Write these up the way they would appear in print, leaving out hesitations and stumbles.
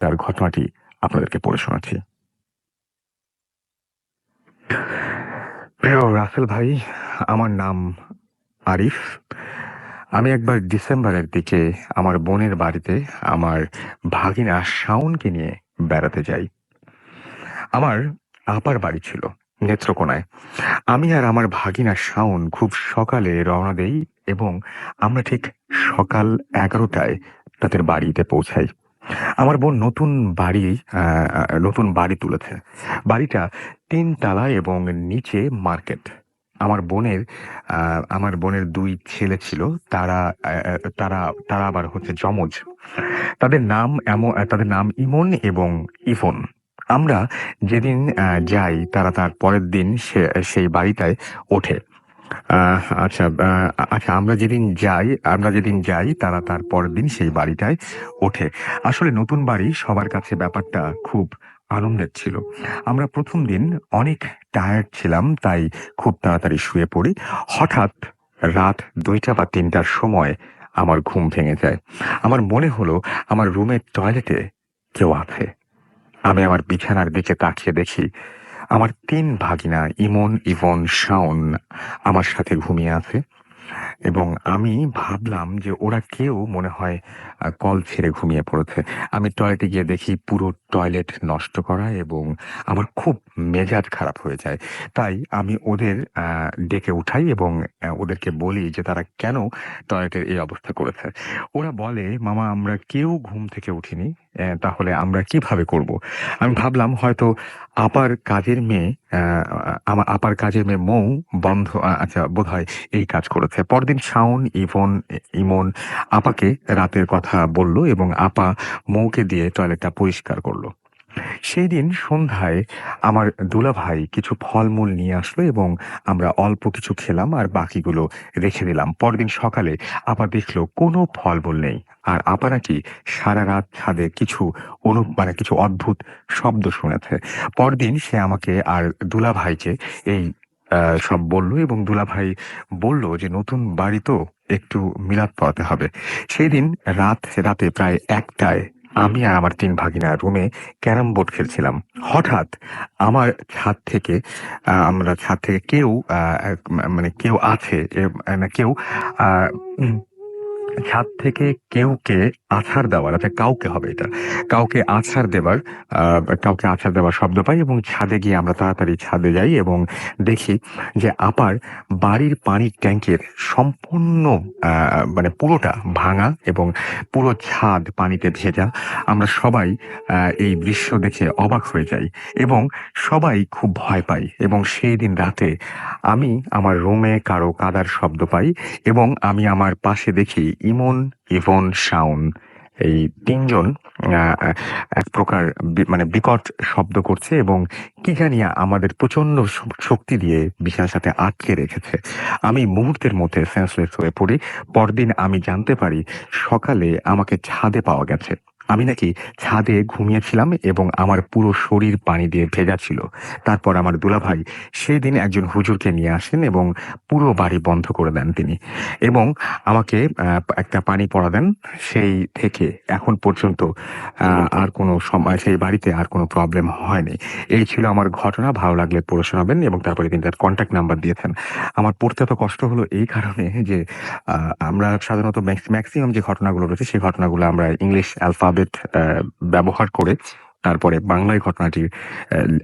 তার ঘটনাটি আপনাদেরকে পড়ে শোনাচ্ছি। প্রিয় রাসেল ভাই, আমার নাম আরিফ। আমি একবার ডিসেম্বরের দিকে আমার বোনের বাড়িতে আমার ভাগিনা শাওনকে নিয়ে বেড়াতে যাই। আমার আপার বাড়ি ছিল নেত্রকোনায়। আমি আর আমার ভাগিনা শাওন খুব সকালে রওনা দেই এবং আমরা ঠিক সকাল 11টায় তাদের বাড়িতে পৌঁছাই। আমার বোন নতুন বাড়ি তুলেছে। বাড়িটা ৩ তলা এবং নিচে মার্কেট। আমার বোনের ২ ছেলে ছিল। তারা আ আ তারা তারা আবার হচ্ছে যমজ। তাদের নাম ইমন এবং ইভন। আমরা যেদিন যাই তারা তার পরের দিন সেই বাড়িটায় ওঠে। আচ্ছা, আমরা যেদিন যাই তারা তার পরের দিন সেই বাড়িটায় ওঠে। আসলে নতুন বাড়ি সবার কাছে ব্যাপারটা খুব আনন্দের ছিল। আমরা ১ম দিন অনেক টায়ার্ড ছিলাম, তাই খুব তাড়াতাড়ি শুয়ে পড়ি। হঠাৎ রাত ২টা বা ৩টার সময় আমার ঘুম ভেঙে যায়। আমার মনে হলো আমার রুমের টয়লেটে কেউ আছে। আমি আমার বিছানার দিকে তাকিয়ে দেখি আমার ৩ ভাগিনা ইমন, ইভন, শাওন আমার সাথে ঘুমিয়ে আছে এবং আমি ভাবলাম যে ওরা কেউ মনে হয় কল ছেড়ে ঘুমিয়ে পড়েছে। আমি টয়লেটে গিয়ে দেখি পুরো টয়লেট নষ্ট করা এবং আমার খুব মেজাজ খারাপ হয়ে যায়। তাই আমি ওদের ডেকে উঠাই এবং ওদেরকে বলি যে তারা কেন টয়লেটের এই অবস্থা করেছে। ওরা বলে, "মামা, আমরা কেউ ঘুম থেকে উঠিনি। তাহলে আমরা কিভাবে করব?" আমি ভাবলাম হয়তো আপার কাজের মেয়ে আ আমার আপার কাজের মেয়ে মৌ আচ্ছা, বোধহয় এই কাজ করেছে। পরদিন শাওন, ইমন আপাকে রাতের কথা বলল এবং আপা মৌকে দিয়ে টয়লেটটা পরিষ্কার করল। সেইদিন সন্ধ্যায় আমার দুলাভাই কিছু ফলমূল নিয়ে আসলো এবং আমরা অল্প কিছু খেলাম আর বাকিগুলো রেখে দিলাম। পরদিন সকালে আপা দেখলো কোনো ফলমূল নেই। আর আপা নাকি সারারাত ছাদে কিছু অদ্ভুত শব্দ শুনেছে। পরদিন সে আমাকে আর দুলাভাইকে এই সব বলল এবং দুলাভাই বলল যে, "নতুন বাড়ি তো, একটু মিলাদ পড়াতে হবে।" সেইদিন রাতে প্রায় ১টায় আমি আর আমার ৩ ভাগিনা রুমে ক্যারাম বোর্ড খেলছিলাম। হঠাৎ আমার ছাদ থেকে আমরা ছাদ থেকে কেউ আ এক মা মানে কেউ আছে এ না কেউ আ উম ছাদ থেকে আছাড় দেওয়ার, আচ্ছা কাউকে হবে এটা। কাউকে আছাড় দেবার আ কাউকে আছাড় দেওয়ার শব্দ পাই এবং ছাদে গিয়ে আমরা তাড়াতাড়ি ছাদে যাই এবং দেখি যে আপার বাড়ির পানির ট্যাংকের সম্পূর্ণ আ পুরোটা ভাঙা এবং পুরো ছাদ পানিতে ভেজা। আমরা সবাই এই দৃশ্য দেখে অবাক হয়ে যাই এবং সবাই খুব ভয় পাই এবং সেইদিন রাতে আমি আমার রুমে কারো কাঁদার শব্দ পাই এবং আমি আমার পাশে দেখি ইমন, ইভন, শাওন এই ৩ জন আ আ এক প্রকার বিকট শব্দ করছে এবং কি জানি আমাদের প্রচণ্ড শক্তি দিয়ে বিছানার সাথে আটকে রেখেছে। আমি মুহূর্তের মধ্যে সেন্সলেস হয়ে পড়ি। পরদিন আমি জানতে পারি সকালে আমাকে ছাদে পাওয়া গেছে। আমি নাকি ছাদে ঘুমিয়েছিলাম এবং আমার পুরো শরীর পানি দিয়ে ভেজা ছিল। তারপর আমার দুলাভাই সেদিন একজন হুজুরকে নিয়ে আসেন এবং পুরো বাড়ি বন্ধ করে দেন তিনি এবং আমাকে একটা পানি পড়া দেন। সেই থেকে এখন পর্যন্ত আর কোনো সময় সেই বাড়িতে আর কোনো প্রবলেম হয়নি। এই ছিল আমার ঘটনা। ভালো লাগলে পড়ে শোনাবেন এবং তারপরে তিনি তার কনট্যাক্ট নাম্বার দিয়েছেন। আমার পড়তে এত কষ্ট হলো এই কারণে যে আ আমরা সাধারণত ম্যাক্সিমাম যে ঘটনাগুলো রয়েছে সেই ঘটনাগুলো আমরা ইংলিশ অ্যালফাবেট ব্যবহার করে তারপরে বাংলায় ঘটনাটি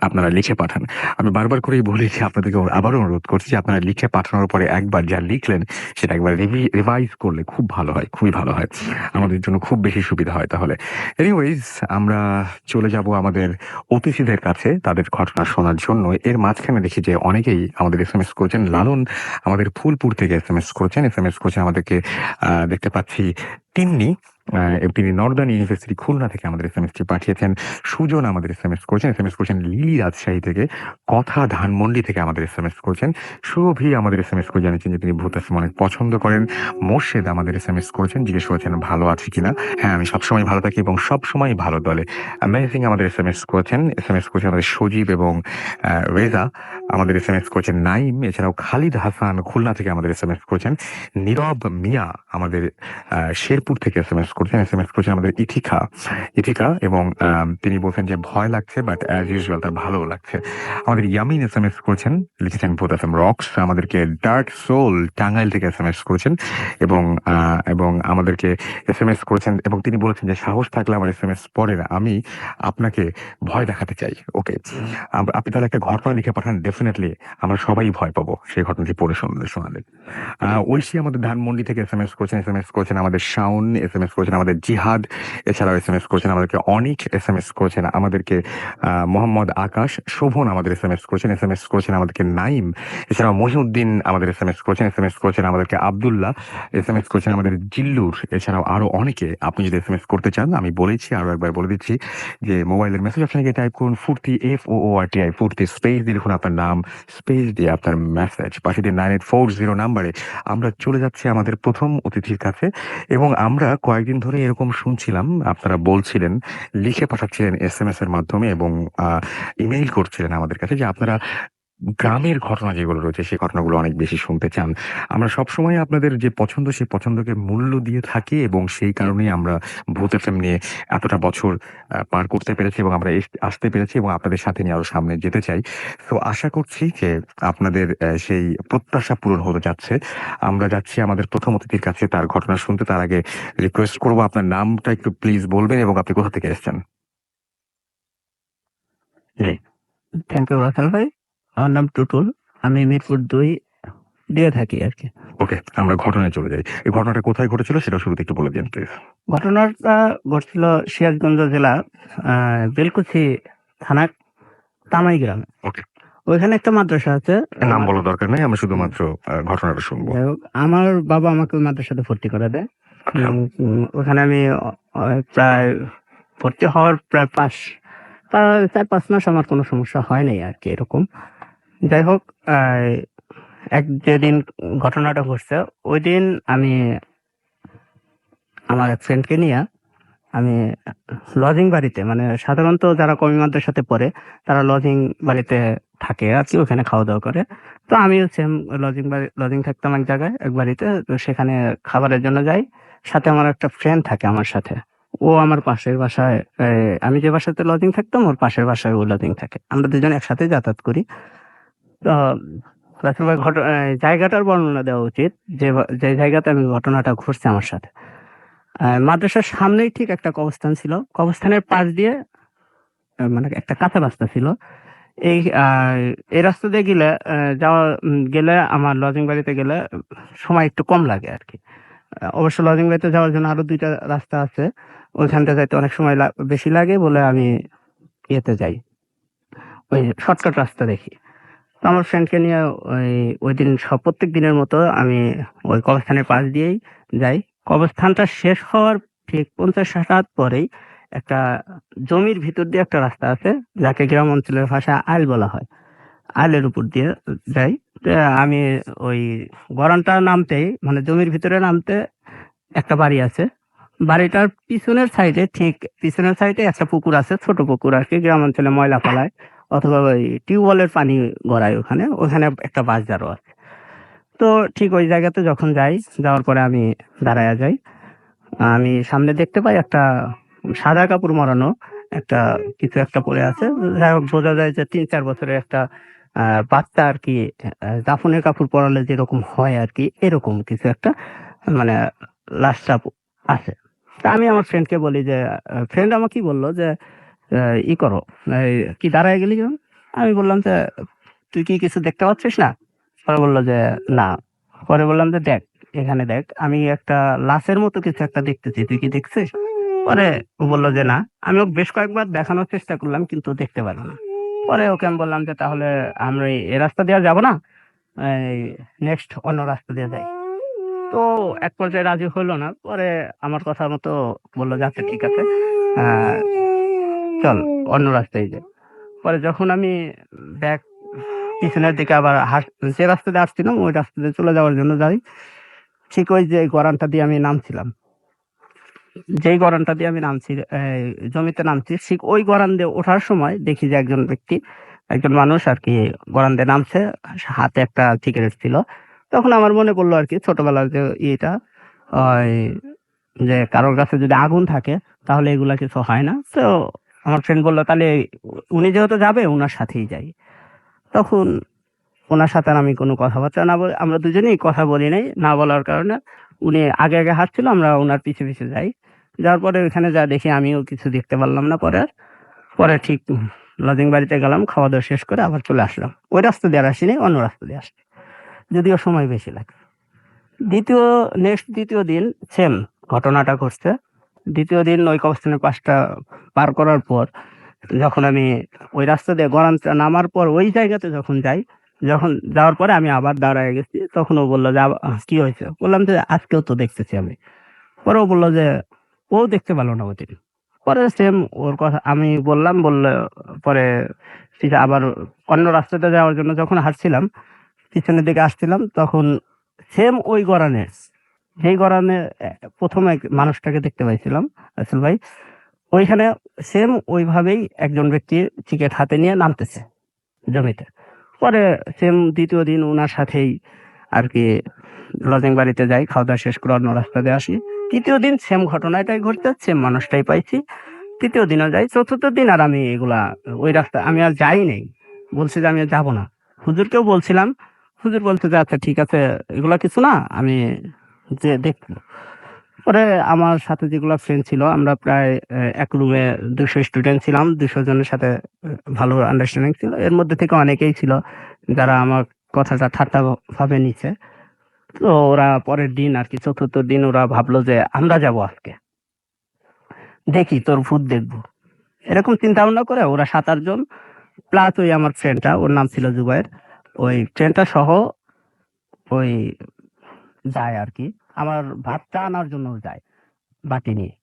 আপনারা লিখে পাঠান। আমি বারবার করেই বলি যে আপনাদেরকে আবারও অনুরোধ করছি যে আপনারা লিখে পাঠানোর পরে একবার যা লিখলেন সেটা একবার রিভাইজ করলে খুব ভালো হয়, খুবই ভালো হয়। আমাদের জন্য খুব বেশি সুবিধা হয় তাহলে। এনিওয়েজ, আমরা চলে যাব আমাদের অতিথিদের কাছে তাদের ঘটনা শোনার জন্য। এর মাঝখানে দেখি যে অনেকেই আমাদের এসএমএস করেছেন। লালন আমাদের ফুলপুর থেকে এসএমএস করেছেন। এসএমএস করেছে আমাদেরকে দেখতে পাচ্ছি তিন্নি তিনি নর্দার্ন ইউনিভার্সিটি খুলনা থেকে আমাদের এসএমএসটি পাঠিয়েছেন। সুজন আমাদের এসএমএস করেছেন লিলি রাজশাহী থেকে, কথা ধানমন্ডি থেকে আমাদের এসএমএস করেছেন। সুরভি আমাদের এসএমএস করে জানিয়েছেন যে তিনি ভূতের সিনেমা অনেক পছন্দ করেন। মোর্শেদ আমাদের এসএমএস করেছেন, জিজ্ঞেস করেছেন ভালো আছি কিনা? হ্যাঁ, আমি সবসময় ভালো থাকি এবং সবসময় ভালো দলে। অ্যামেজিং আমাদের এসএমএস করেছেন আমাদের সজীব এবং রেজা। আমাদের এসএমএস করেছেন নাইম, এছাড়াও খালিদ হাসান খুলনা থেকে আমাদের এসএমএস করেছেন, নীরব মিয়া আমাদের শেরপুর থেকে এসএমএস করেছেন আমাদের ইথিকা এবং তিনি বলছেন যে ভয় লাগছে বাট অ্যাজ ইউজুয়াল তার ভালো লাগছে। আমাদের ইয়ামিন এসএমএস করেছেন, লিখেছেন ভোট এফএম রক্স। আমাদেরকে ডার্ক সোল টাঙ্গাইল থেকে এসএমএস করেছেন এবং আমাদেরকে এসএমএস করেছেন এবং তিনি বলেছেন যে সাহস থাকলে আমার এসএমএস পড়েন, আমি আপনাকে ভয় দেখাতে চাই। ওকে, আপনি তাহলে একটা ঘটনা লিখে পাঠান, ডেফিনেটলি আমরা সবাই ভয় পাবো সেই ঘটনাটি পড়ে শোনালে। ঐশী আমাদের ধানমন্ডি থেকে এসএমএস করেছেন আমাদের শাওন, এসএমএস করেছেন আমাদের জিহাদ, এছাড়াও এসএমএস করেছেন আমাদেরকে অনিক, এসএমএস করেছেন আমাদেরকে মোহাম্মদ আকাশ, শোভন আমাদের এসএমএস করেছেন আমাদেরকে নাইম, এছাড়াও মহিউদ্দিন আমাদের এসএমএস করেছেন আমাদেরকে আব্দুল্লাহ, এসএমএস করেছেন আমাদের জিল্লুর, এছাড়াও আরো অনেকে। আপনি যদি এসএমএস করতে চান, আমি বলেছি আরো একবার বলে দিচ্ছি যে মোবাইলের মেসেজ অপশনে গিয়ে টাইপ করুন ফুর্তি, FOORTI ফুর্তি, স্পেস দিয়ে লিখুন আপনার নাম, স্পেস দিয়ে আপনার মেসেজ, পাশে দিয়ে 9840 নাম্বারে। আমরা চলে যাচ্ছি আমাদের প্রথম অতিথির কাছে এবং আমরা কয়েকদিন ধরে এরকম শুনছিলাম, আপনারা বলছিলেন, লিখে পাঠাচ্ছিলেন এসএমএস এর মাধ্যমে এবং ইমেইল করছিলেন আমাদের কাছে যে আপনারা গ্রামের ঘটনা যেগুলো রয়েছে সেই ঘটনাগুলো অনেক বেশি শুনতে চান। আমরা সবসময় আপনাদের যে পছন্দ সেই পছন্দকে মূল্য দিয়ে থাকি এবং সেই কারণেই আমরা ভূত এফএম নিয়ে এতটা বছর পার করতে পেরেছি এবং আমরা আসতে পেরেছি এবং আপনাদের সাথে নিয়ে আরো সামনে যেতে চাই। তো আশা করছি যে আপনাদের সেই প্রত্যাশা পূরণ হতে যাচ্ছে। আমরা যাচ্ছি আমাদের প্রথম অতিথির কাছে তার ঘটনা শুনতে। তার আগে রিকোয়েস্ট করবো আপনার নামটা একটু প্লিজ বলবেন এবং আপনি কোথা থেকে এসেছেন। থ্যাংক ইউ রাসেল ভাই। আমার নাম টুটুল, আমি মিরপুর 2 দিয়ে থাকি আর কি। ওকে, আমরা ঘটনায় চলে যাই। এই ঘটনাটা কোথায় ঘটেছিল সেটা শুরুতে একটু বলে দিন প্লিজ। ঘটনাটা ঘটছিল সিরাজগঞ্জ জেলা বেলকুচি থানা তামাই গ্রামে। ওকে, ওইখানে একটা মাদ্রাসা আছে। নাম বলার দরকার নেই, আমরা শুধুমাত্র ঘটনাটা শুনবো। যাই হোক, আমার বাবা আমাকে ওই মাদ্রাসাতে ভর্তি করে দেয়। ওখানে আমি প্রায় ভর্তি হওয়ার প্রায় 4-5 মাস আমার কোনো সমস্যা হয় নাই আর কি এরকম। যাই হোক, যেদিন ঘটনাটা ঘটছে ওই দিন আমি আমার এক ফ্রেন্ডকে নিয়ে আমি লজিং বাড়িতে, মানে সাধারণত যারা কমি মাদ্রাসাতে পড়ে তারা লজিং বাড়িতে থাকে আর কি, ওখানে খাওয়া দাওয়া করে। তো আমিও সেম লজিং থাকতাম এক জায়গায় এক বাড়িতে, তো সেখানে খাবারের জন্য যাই। সাথে আমার একটা ফ্রেন্ড থাকে আমার সাথে, ও আমার পাশের বাসায়, আমি যে বাসাতে লজিং থাকতাম ওর পাশের বাসায় ও লজিং থাকে, আমরা দুজন একসাথে যাতায়াত করি। তো জায়গাটার বর্ণনা দেওয়া উচিত, যে জায়গাতে আমি ঘটনাটা ঘটছে আমার সাথে। মাদ্রাসার সামনেই ঠিক একটা কবরস্থান ছিল, কবরস্থানের পাশ দিয়ে মানে একটা কাঁচা রাস্তা ছিল। এই রাস্তা দিয়ে গেলে আমার লজিং বাড়িতে গেলে সময় একটু কম লাগে আর কি। অবশ্য লজিং বাড়িতে যাওয়ার জন্য আরো 2টা রাস্তা আছে, ওইখানটা যাইতে অনেক সময় বেশি লাগে বলে আমি ইয়েতে যাই, ওই শর্টকাট রাস্তা দেখি। তো আমার ফ্রেন্ডকে নিয়ে ওই দিন প্রত্যেক দিনের মতো আমি ওই কবরস্থানের পাশ দিয়েই যাই। কবরস্থানটা শেষ হওয়ার ঠিক 50-60 হাত পরেই একটা জমির ভিতর দিয়ে একটা রাস্তা আছে, যাকে গ্রাম অঞ্চলের ভাষায় আইল বলা হয়। আইলের উপর দিয়ে যাই। তো আমি ওই গরানটা নামতেই, মানে জমির ভিতরে নামতে একটা বাড়ি আছে। বাড়িটার পিছনের সাইডে একটা পুকুর আছে, ছোট পুকুর আর কি, গ্রাম অঞ্চলে ময়লা ফেলায় অথবা ওই টিউবওয়েলের পানি গড়ায়, ওখানে একটা বাঁশঝাড়ও আছে। তো ঠিক ওই জায়গাতে যখন যাওয়ার পরে আমি দাঁড়ায়া যাই, আমি সামনে দেখতে পাই একটা সাদা কাপড় মরানো কিছু একটা পড়ে আছে। যাই হোক, বোঝা যায় যে 3-4 বছরের একটা বাচ্চা আর কি, দাফনের কাপড় পরালে যেরকম হয় আর কি, এরকম কিছু একটা, মানে লাশটা আছে। তা আমি আমার ফ্রেন্ডকে বলি যে, ফ্রেন্ড আমাকে কি বললো যে ই করো, কি দাঁড়ায় গেলি কেন? আমি বললাম যে তুই কি কিছু দেখতে পাচ্ছিস না? পরে বললো যে না। পরে বললাম যে দেখ, এখানে দেখ, আমি একটা লাশের মতো কিছু একটা দেখতেছি, তুই কি দেখছিস? পরে ও বললো যে না। আমি ওকে বেশ কয়েকবার দেখানোর চেষ্টা করলাম কিন্তু দেখতে পারলাম না। পরে ওকে আমি বললাম যে তাহলে আমরা এই রাস্তা দিয়ে যাবো না, নেক্সট অন্য রাস্তা দিয়ে যাই। তো এক পর্যায়ে রাজি হলো না। পরে আমার কথা মতো বললো যে আচ্ছা ঠিক আছে, চল অন্য রাস্তায় যাই। পরে যখন আমি ব্যাক পিছনের দিকে আবার যে রাস্তা দিয়ে আসছিলাম ওই রাস্তা দিয়ে চলে যাওয়ার জন্য যাই, ঠিক ওই যে গরানটা দিয়ে আমি নামছিলাম, যেই গরানটা দিয়ে আমি নামছি, জমিতে নামছি, ঠিক ওই গরান দিয়ে ওঠার সময় দেখি যে একজন ব্যক্তি একজন মানুষ আরকি বারান্দায় নামছে, হাতে একটা সিগারেট ছিল। তখন আমার মনে পড়লো আরকি ছোটবেলার যে ইয়েটা, ওই যে কারোর কাছে যদি আগুন থাকে তাহলে এগুলা কিছু হয় না। তো আমার ফ্রেন্ড বলল, "তাহলে উনি যেহেতু যাবে উনার সাথেই যাই।" তখন উনার সাথে আর আমি কোনো কথাবার্তা না বলে আমরা দুজনেই কথা বলি নাই। না বলার কারণে উনি আগে হাঁটছিল, আমরা উনার পিছে যাই। যাওয়ার পরে ওখানে যা দেখি আমিও কিছু দেখতে পারলাম না পরে আর। পরে ঠিক লজিং বাড়িতে গেলাম, খাওয়া-দাওয়া শেষ করে আবার চলে আসলাম। ওই রাস্তা দিয়ে আর আসিনি, অন্য রাস্তা দিয়ে আসছি। যদিও সময় বেশি লাগে। ২য় দিন সেম ঘটনাটা ঘটছে। ২য় দিন ওই কবরস্থানের পাশটা পার করার পর যখন আমি ওই রাস্তা দিয়ে গড়ানটা নামার পর ওই জায়গাতে যখন যাই, যখন যাওয়ার পরে আমি আবার দাঁড়ায় গেছি। তখন ও বলল যে, কি হয়েছে?" বললাম যে, "আজকেও তো দেখতেছি আমি।" পরে ও বলল যে, ও দেখতে পেল না ওইদিন। পরে সেম ওর কথা আমি বললাম, পরে ঠিক আবার অন্য রাস্তাতে যাওয়ার জন্য যখন হাঁটছিলাম, পিছনের দিকে আসছিলাম, তখন সেম ওই গড়ানে, যেই গড়ানে ১ম মানুষটাকে দেখতে পাইছিলাম, রাসেল ভাই, ওইখানে সেম ওইভাবেই একজন ব্যক্তি টিকেট হাতে নিয়ে নামতেছে জমিতে। পরে সেম ২য় দিন উনার সাথেই আরকি লজিং বাড়িতে যাই, খাওয়া-দাওয়া শেষ করে অন্য রাস্তা দিয়ে আসি। ৩য় দিন সেম ঘটনাটাই ঘটছে, সেম মানুষটাই পাইছি। ৩য় দিনও যাই। ৪র্থ দিন আর আমি এগুলা ওই রাস্তা আমি আর যাই নাই। বলছি যে আমি আর যাবো না। হুজুরকেও বলছিলাম। হুজুর বলছে যে, "আচ্ছা ঠিক আছে, এগুলা কিছু না, আমি যেয়ে দেখব।" পরে আমার সাথে যেগুলা ফ্রেন্ড ছিল আমরা প্রায় এক রুমে ২০০ স্টুডেন্ট ছিলাম। ২০০ জনের সাথে ভালো আন্ডারস্ট্যান্ডিং ছিল। এর মধ্যে থেকে অনেকেই ছিল যারা আমার কথাটা ঠাট্টা ভাবে নিছে। তো ওরা পরের দিন আরকি ৪র্থ দিন ওরা ভাবলো যে, "আমরা যাবো আজকে। দেখি তোর ভূত দেখব।" এরকম চিন্তা ভাবনা করে ওরা ৭-৮ জন প্লাস ওই আমার ফ্রেন্ডটা, ওর নাম ছিল জুবায়ের। ওই ফ্রেন্ডটা সহ ওই যায় আরকি। আমার ভাতটা আনার জন্য যায় বাটি নিয়ে।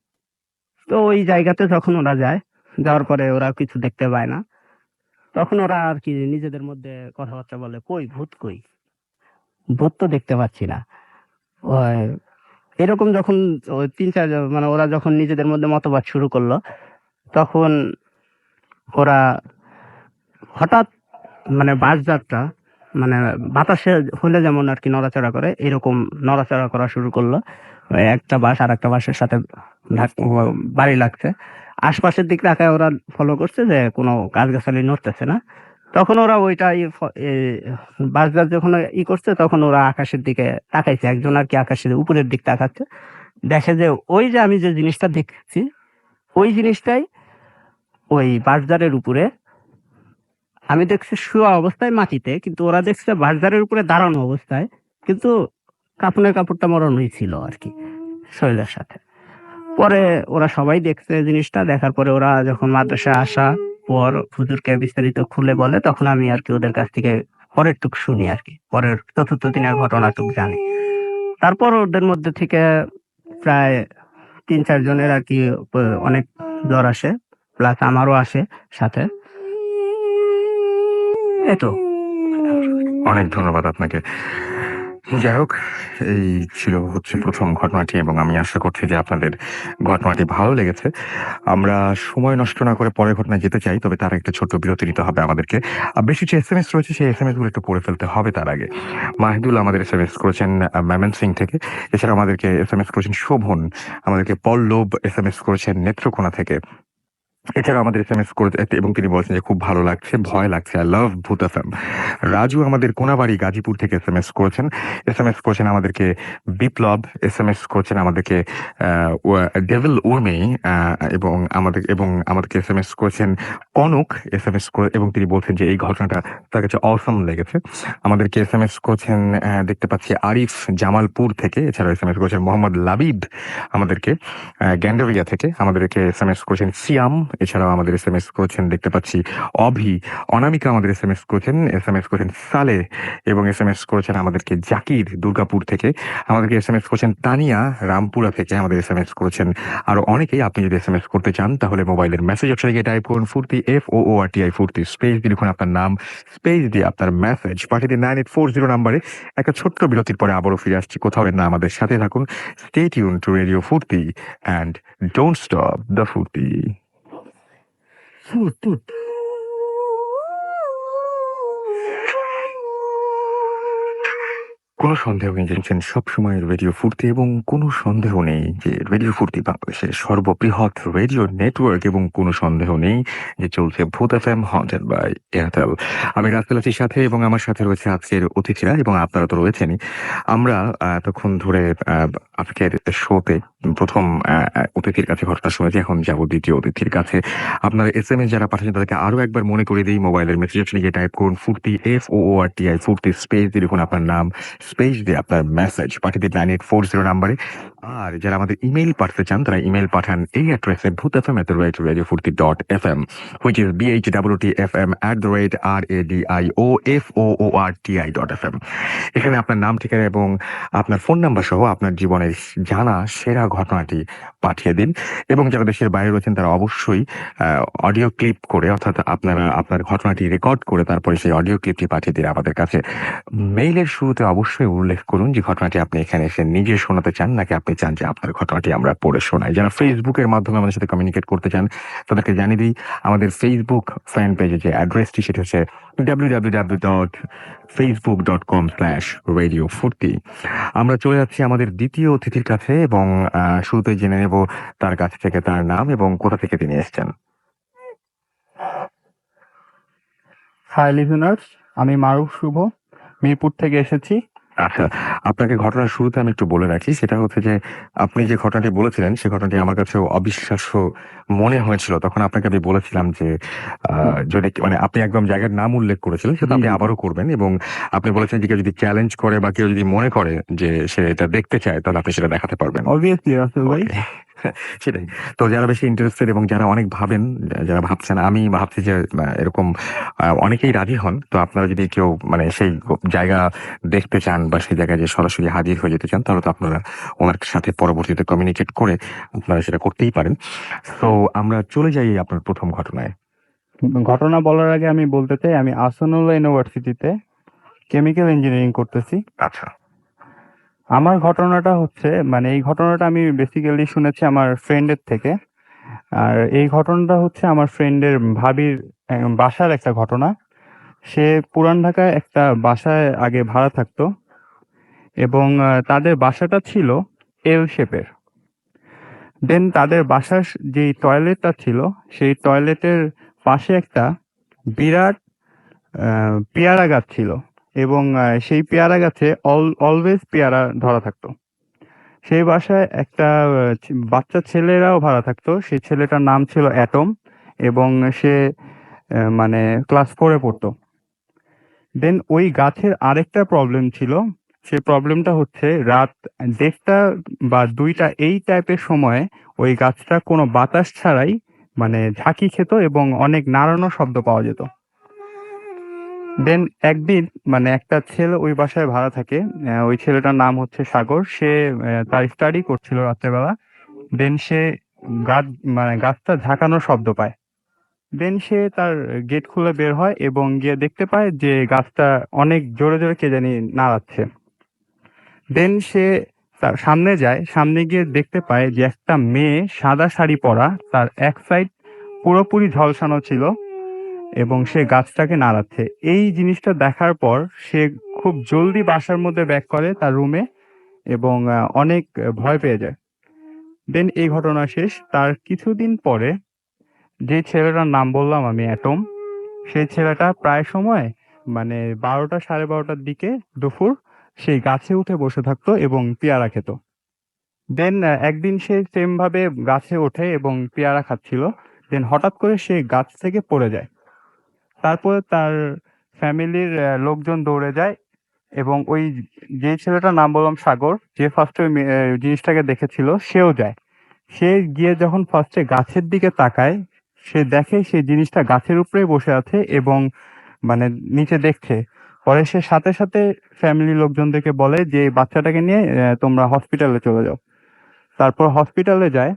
তো ওই জায়গাতে যখন ওরা যায়, যাওয়ার পরে ওরা কিছু দেখতে পায় না। তখন ওরা আরকি নিজেদের মধ্যে কথাবার্তা বলে, "কই ভূত কই? ভূত তো দেখতে পাচ্ছি না।" ওই এরকম যখন ৩-৪ জন মানে ওরা যখন নিজেদের মধ্যে মতবাদ শুরু করলো, তখন ওরা হঠাৎ মানে বাঁশঝাড়টা মানে বাতাসে হলে যেমন আরকি নড়াচড়া করে, এরকম নড়াচড়া করা শুরু করলো। একটা বাঁশ আরেকটা বাঁশের সাথে বাড়ি লাগছে। আশপাশের দিক তাকায় ওরা ফলো করছে যে কোনো গাছগাছালি নড়তেছে না। তখন ওরা ওইটা বাঁশগাছ যখন করছে তখন ওরা আকাশের দিকে তাকাইছে। একজন আরকি আকাশের উপরের দিক তাকাচ্ছে। দেখে যে ওই যে আমি যে জিনিসটা দেখছি, ওই জিনিসটাই ওই বাঁশঝাড়ের উপরে আমি দেখছি শোয়া অবস্থায় মাটিতে। কিন্তু ওরা দেখছে বাঁশঝাড়ের উপরে দাঁড়ানো অবস্থায়। কিন্তু কাফনের কাপড়টা মরণই ছিল আরকি শরীরের সাথে। পরে ওরা সবাই দেখছে জিনিসটা। দেখার পরে ওরা যখন মাদ্রাসায় আসার পর হুজুরকে বিস্তারিত খুলে বলে, তখন আমি আরকি ওদের কাছ থেকে পরেরটুক শুনি আরকি। পরের ৪র্থ দিনের ঘটনাটুক জানি। তারপর ওদের মধ্যে থেকে প্রায় ৩-৪ জনের আরকি অনেক জ্বর আসে। প্লাস আমারও আসে সাথে। এই তো। অনেক ধন্যবাদ আপনাকে। যাই হোক, এই ছিল হচ্ছে ১ম ঘটনাটি এবং আমি আশা করছি যে আপনাদের ঘটনাটি ভালো লেগেছে। আমরা সময় নষ্ট না করে পরের ঘটনায় যেতে চাই। তবে তার একটা ছোট্ট বিরতি নিতে হবে আমাদেরকে। বেশি যে এসএমএস রয়েছে সেই এসএমএস গুলো একটু পড়ে ফেলতে হবে তার আগে। মাহিদুল আমাদের এসএমএস করেছেন ময়মনসিংহ থেকে। এছাড়াও আমাদেরকে এসএমএস করেছেন শোভন, আমাদেরকে পল্লব এসএমএস করেছেন নেত্রকোনা থেকে। এছাড়াও আমাদের এসএমএস করে এবং তিনি বলছেন যে খুব ভালো লাগছে, ভয় লাগছে। আই লাভ ভূত এফএম। রাজু আমাদের কোনাবাড়ি গাজীপুর থেকে এসএমএস করেছেন। এসএমএস করেছেন আমাদেরকে বিপ্লব, এসএমএস করেছেন আমাদেরকে ডেভিল উর্মি এবং আমাদেরকে এসএমএস করেছেন কনক এসএমএস করে এবং তিনি বলছেন যে এই ঘটনাটা তার কাছে অসম লেগেছে। আমাদেরকে এসএমএস করেছেন দেখতে পাচ্ছি আরিফ জামালপুর থেকে। এছাড়াও এসএমএস করেছেন মোহাম্মদ লাবিব আমাদেরকে গ্যান্ডারিয়া থেকে। আমাদেরকে এসএমএস করেছেন সিয়াম। এছাড়াও আমাদের এসএমএস করেছেন দেখতে পাচ্ছি অভি, অনামিকা আমাদের এসএমএস করেছেন সালেহ এবং এসএমএস করেছেন আমাদেরকে জাকির দুর্গাপুর থেকে। আমাদেরকে এসএমএস করেছেন তানিয়া রামপুরা থেকে। আমাদের এসএমএস করেছেন আরো অনেকেই। আপনি যদি এসএমএস করতে চান তাহলে মোবাইলের মেসেজ অপশনে গিয়ে টাইপ করুন ফুর্তি FOORTI ফুর্তি, স্পেস দিয়ে লিখুন আপনার নাম, স্পেস দিয়ে আপনার মেসেজ পাঠিয়ে দিন 9840 নাম্বারে। একটা ছোট্ট বিরতির পরে আবারও ফিরে আসছি। কোথাও না, আমাদের সাথে থাকুন। স্টে টিউন টু রেডিও ফুর্তি অ্যান্ড ডোন্ট স্টপ দ্য ফুর্তি। Foot, foot. কোনো সন্দেহ নেই যে শুনছেন সবসময় রেডিও ফুর্তি এবং কোনো সন্দেহ নেই যে রেডিও ফুর্তি বাংলাদেশের সর্ববৃহৎ রেডিও নেটওয়ার্ক এবং কোনো সন্দেহ নেই যে চলছে ভূত এফএম হন্টেড বাই এয়ারটেল। আমি রাসেল আছির সাথে এবং আমার সাথে রয়েছে আজকের অতিথিরা এবং আপনারা তো রয়েছেনই। আমরা এতক্ষণ ধরে আজকের শোতে প্রথম অতিথির কাছে ঘটনা শুনেছি, এখন যাব দ্বিতীয় অতিথির কাছে। আপনারা SMS যারা পাঠাচ্ছেন তাদেরকে আরো একবার মনে করে দিই, মোবাইলের মেসেজ অপশনে গিয়ে টাইপ করুন ফুর্তি FOORTI ফুর্তি স্পেস দিয়ে লিখুন আপনার নাম, স্পেস দিয়ে আপনার মেসেজ পাঠিয়ে দিন 9840 নাম্বারে। আর যারা আমাদের ইমেইল পাঠাতে চান তারা ইমেইল পাঠান এই অ্যাড্রেসে bhutfm@radiofurti.fm which is BHWTFM@RADIOFOORTI.FM। এখানে আপনার নাম, ঠিকানা এবং আপনার ফোন নাম্বার সহ আপনার জীবনের জানা সেরা ঘটনাটি পাঠিয়ে দিন। এবং যারা দেশের বাইরে রয়েছেন তারা অবশ্যই অডিও ক্লিপ করে, অর্থাৎ আপনারা আপনার ঘটনাটি রেকর্ড করে তারপরে সেই অডিও ক্লিপটি পাঠিয়ে দিন আমাদের কাছে। মেইলের শুরুতে অবশ্যই উল্লেখ করুন যে ঘটনাটি আপনি এখানে এসে নিজে শোনাতে চান নাকি আপনি চান যে আপনার ঘটনাটি আমরা পড়ে শোনাই। যারা ফেসবুকের মাধ্যমে আমাদের সাথে কমিউনিকেট করতে চান তাদেরকে জানিয়ে দিই আমাদের ফেসবুক ফ্যান পেজে যে অ্যাড্রেসটি সেটি হচ্ছে www.facebook.com/radiofurti। আমরা চলে যাচ্ছি আমাদের দ্বিতীয় অতিথির কাছে এবং শুরুতে জেনে নেব তার কাছ থেকে তার নাম এবং কোথা থেকে তিনি এসেছেন। হাই লিসেনার্স, আমি মারুফ শুভ, মিরপুর থেকে এসেছি। আচ্ছা, আপনাকে ঘটনার শুরুতে আমি একটু বলে রাখি, সেটা হচ্ছে যে আপনি যে ঘটনাটি বলেছিলেন সে ঘটনাটি আমার কাছেও অবিশ্বাস্য মনে হয়েছিল। তখন আপনাকে আমি বলেছিলাম যে যদি মানে আপনি একদম জায়গার নাম উল্লেখ করেছিলেন সেটা আপনি আবারও করবেন এবং আপনি বলেছেন যে কেউ যদি চ্যালেঞ্জ করে বা কেউ যদি মনে করে যে সে এটা দেখতে চায় তাহলে আপনি সেটা দেখাতে পারবেন। অবভিয়াসলি রাসেল ভাই। সেটাই। তো যারা বেশি ইন্টারেস্টেড এবং যারা অনেক ভাবেন, যারা ভাবছেন, আমি ভাবছি যে এরকম অনেকেই রাজি হন। তো আপনারা যদি কেউ মানে সেই জায়গা দেখতে চান বা সেই জায়গায় যে সরাসরি হাজির হয়ে যেতে চান তাহলে তো আপনারা ওনার সাথে পরবর্তীতে কমিউনিকেট করে আপনারা সেটা করতেই পারেন। তো আমরা চলে যাই আপনার প্রথম ঘটনায়। ঘটনা বলার আগে আমি বলতে চাই আমি আসনুল্লাহ ইউনিভার্সিটিতে কেমিক্যাল ইঞ্জিনিয়ারিং করতেছি। আচ্ছা, আমার ঘটনাটা হচ্ছে মানে এই ঘটনাটা আমি বেসিক্যালি শুনেছি আমার ফ্রেন্ডের থেকে। আর এই ঘটনাটা হচ্ছে আমার ফ্রেন্ডের ভাবির বাসার একটা ঘটনা। সে পুরান ঢাকায় একটা বাসায় আগে ভাড়া থাকতো এবং তাদের বাসাটা ছিল এল শেপের। দেন তাদের বাসার যেই টয়লেটটা ছিল সেই টয়লেটের পাশে একটা বিরাট পেয়ারা গাছ ছিল এবং সেই পেয়ারা গাছে অলওয়েজ পেয়ারা ধরা থাকতো। সেই বাসায় একটা বাচ্চা ছেলেরাও ভাড়া থাকতো। সেই ছেলেটার নাম ছিল অ্যাটম এবং সে মানে ক্লাস 4-এ পড়তো। দেন ওই গাছের আরেকটা প্রবলেম ছিল। সেই প্রবলেমটা হচ্ছে রাত 1:30 বা 2টা এই টাইপের সময়ে ওই গাছটা কোনো বাতাস ছাড়াই মানে ঝাঁকি খেত এবং অনেক নাড়ানো শব্দ পাওয়া যেত। দেন একদিন মানে একটা ছেলে ওই বাসায় ভাড়া থাকে। ওই ছেলেটার নাম হচ্ছে সাগর। সে তার স্টাডি করছিল রাত্রেবেলা। দেন সে গাছটা ঝাঁকানোর শব্দ পায়। দেন সে তার গেট খুলে বের হয় এবং গিয়ে দেখতে পায় যে গাছটা অনেক জোরে জোরে কে জানি নাড়াচ্ছে। দেন সে তার সামনে যায়, সামনে গিয়ে দেখতে পায় যে একটা মেয়ে সাদা শাড়ি পরা, তার এক সাইড পুরোপুরি ঝলসানো ছিল এবং সে গাছটাকে নাড়াচ্ছে। এই জিনিসটা দেখার পর সে খুব জলদি বাসার মধ্যে ব্যাক করে তার রুমে এবং অনেক ভয় পেয়ে যায়। দেন এই ঘটনা শেষ। তার কিছুদিন পরে যে ছেলেটার নাম বললাম আমি অ্যাটম, সেই ছেলেটা প্রায় সময় মানে 12টা 12:30টার দিকে দুপুর সেই গাছে উঠে বসে থাকতো এবং পেয়ারা খেত। দেন একদিন সে সেম ভাবে গাছে ওঠে এবং পেয়ারা খাচ্ছিল। দেন হঠাৎ করে সে গাছ থেকে পড়ে যায়। তারপরে তার ফ্যামিলির লোকজন দৌড়ে যায় এবং ওই যে ছেলেটার নাম বললাম সাগর, যে ফার্স্টে ওই জিনিসটাকে দেখেছিল সেও যায়। সে গিয়ে যখন ফার্স্টে গাছের দিকে তাকায়, সে দেখে সেই জিনিসটা গাছের উপরেই বসে আছে এবং মানে নিচে দেখছে। পরে সে সাথে সাথে ফ্যামিলির লোকজনদেরকে বলে যে এই বাচ্চাটাকে নিয়ে তোমরা হসপিটালে চলে যাও। তারপর হসপিটালে যায়।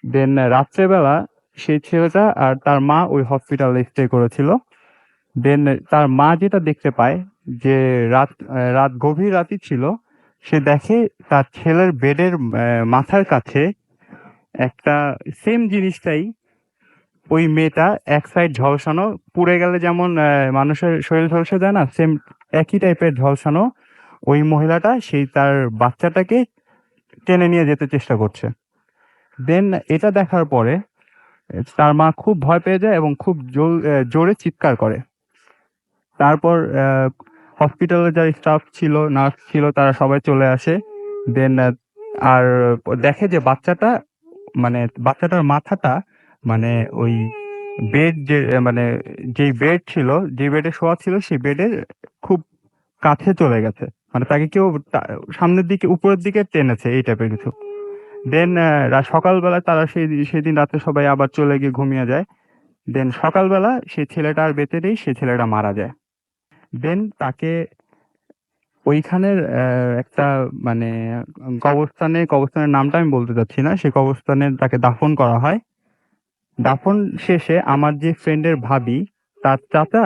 দেন রাত্রেবেলা সেই ছেলেটা আর তার মা ওই হসপিটালে স্টে করেছিল। দেন তার মা যেটা দেখতে পায় যে রাত গভীর রাতই ছিল, সে দেখে তার ছেলের বেডের মাথার কাছে একটা সেম জিনিসটাই, ওই মেয়েটা এক সাইড ঝলসানো, পুড়ে গেলে যেমন মানুষের শরীর ঝলসে যায় না, সেম একই টাইপের ঝলসানো ওই মহিলাটা সেই তার বাচ্চাটাকে টেনে নিয়ে যেতে চেষ্টা করছে। দেন এটা দেখার পরে তার মা খুব ভয় পেয়ে যায় এবং খুব জোরে চিৎকার করে। তারপর হসপিটালে যারা স্টাফ ছিল, নার্স ছিল, তারা সবাই চলে আসে। দেন আর দেখে যে বাচ্চাটার মাথাটা মানে ওই বেড মানে যেই বেড ছিল, যে বেডে শোয়া ছিল সেই বেডের খুব কাছে চলে গেছে। মানে তাকে কেউ সামনের দিকে উপরের দিকে টেনেছে, এই টাইপের কিছু। দেন সকালবেলা তারা সেদিন রাতে সবাই আবার চলে গিয়ে ঘুমিয়ে যায়। দেন সকালবেলা সেই ছেলেটা আর বেঁচে নেই, সেই ছেলেটা মারা যায়। দেন তাকে ওইখানের একটা মানে কবরস্থানের নামটা আমি বলতে চাচ্ছি না, সেই কবরস্থানে তাকে দাফন করা হয়। দাফন শেষে আমার যে ফ্রেন্ডের ভাবি, তার চাচা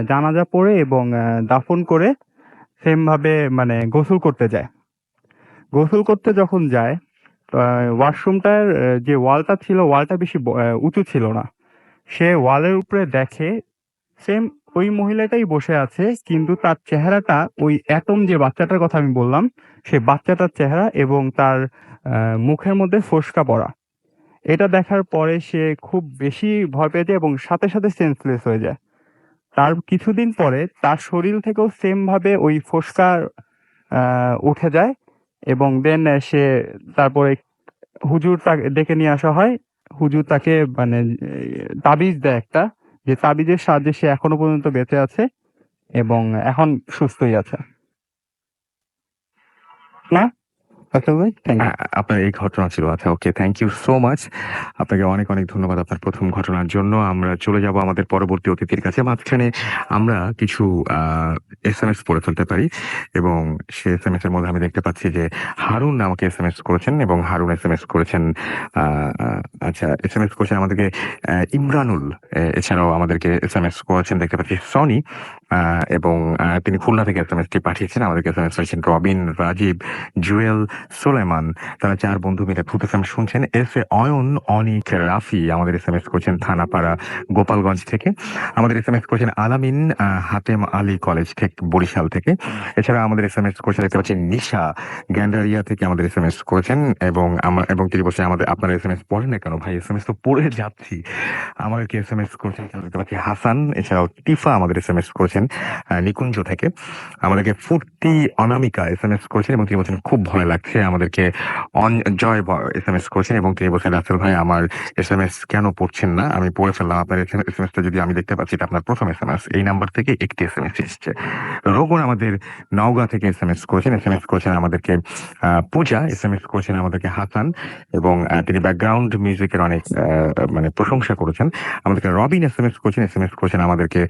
জানাজা পড়ে এবং দাফন করে সেম ভাবে মানে গোসল করতে যায়। গোসল করতে যখন যায়, ওয়াশরুমটার যে ওয়ালটা ছিল, ওয়ালটা বেশি উঁচু ছিল না। সে ওয়ালের উপরে দেখে সেম ওই মহিলাটাই বসে আছে, কিন্তু তার চেহারাটা ওই অ্যাটম যে বাচ্চাটার কথা আমি বললাম, সে বাচ্চাটার চেহারা এবং তার মুখের মধ্যে ফোস্কা পড়া। এটা দেখার পরে সে খুব বেশি ভয় পেয়ে যায় এবং সাথে সাথে সেন্সলেস হয়ে যায়। তার কিছুদিন পরে তার শরীর থেকেও সেম ভাবে ওই ফোস্কা উঠে যায় এবং দেন সে তারপরে হুজুর তাকে ডেকে নিয়ে আসা হয়। হুজুর তাকে মানে তাবিজ দেয় একটা, যে তাবিজের সাহায্যে সে এখনো পর্যন্ত বেঁচে আছে এবং এখন সুস্থই আছে। না আচ্ছা ভাই, থ্যাংক ইউ। আপনার এই ঘটনা ছিল। আচ্ছা, ওকে, থ্যাংক ইউ সো মাচ। আপনাকে অনেক অনেক ধন্যবাদ আপনার প্রথম ঘটনার জন্য। আমরা চলে যাব আমাদের পরবর্তী অতিথির কাছে। মাঝখানে আমরা কিছু এসএমএস পড়ে ফেলতে পারি এবং সে এসএমএস এর মধ্যে আমি দেখতে পাচ্ছি যে হারুন আমাকে এসএমএস করেছেন এবং হারুন এসএমএস করেছেন আচ্ছা, এসএমএস করেছেন আমাদেরকে ইমরানুল। এছাড়াও আমাদেরকে এসএমএস করেছেন দেখতে পাচ্ছি সনি, এবং তিনি খুলনা থেকে এসএমএসটি পাঠিয়েছেন। আমাদেরকে এসএমএস করেছেন রবিন, রাজীব, জুয়েল, সোলেমান। তারা 4 বন্ধু মিলে ভূত এফএম শুনছেন। এস এ অয়ন, অনিক, রাফি আমাদের এসএমএস করেছেন থানাপাড়া, গোপালগঞ্জ থেকে। আমাদের এসএমএস করেছেন আলামিন, হাতেম আলী কলেজ থেকে, বরিশাল থেকে। এছাড়া আমাদের এসএমএস করেছেন দেখতে পাচ্ছি নিশা, গ্যান্ডারিয়া থেকে আমাদের এসএমএস করেছেন এবং তিনি বলছেন আপনার এসএমএস পড়েন না কেন ভাই? এসএমএস তো পড়ে যাচ্ছি। আমাদেরকে এসএমএস করেছেন দেখতে পাচ্ছি হাসান। এছাড়াও টিফা আমাদের এসএমএস করেছেন নিকুঞ্জ থেকে। আমাদেরকে ফুর্তি অনামিকা এসএমএস করেছেন এবং তিনি বলছেন খুব ভয় লাগছে। আমাদেরকে জয় এসএমএস করেছেন এবং তিনি বলছেন রাসেল ভাই আমার এসএমএস কেন পড়ছেন না? আমি পড়ে ফেললাম আপনার এসএমএসটা, যদি আমি দেখতে পাচ্ছি এটা আপনার প্রথম এসএমএস। এই নাম্বার থেকে একটি এসএমএস এসেছে। রোগন আমাদের নওগাঁ থেকে এসএমএস করেছেন আমাদেরকে পূজা, এসএমএস করেছেন আমাদেরকে হাসান এবং তিনি ব্যাকগ্রাউন্ড মিউজিকের অনেক মানে প্রশংসা করেছেন। আমাদেরকে রবিন এসএমএস করেছেন আমাদেরকে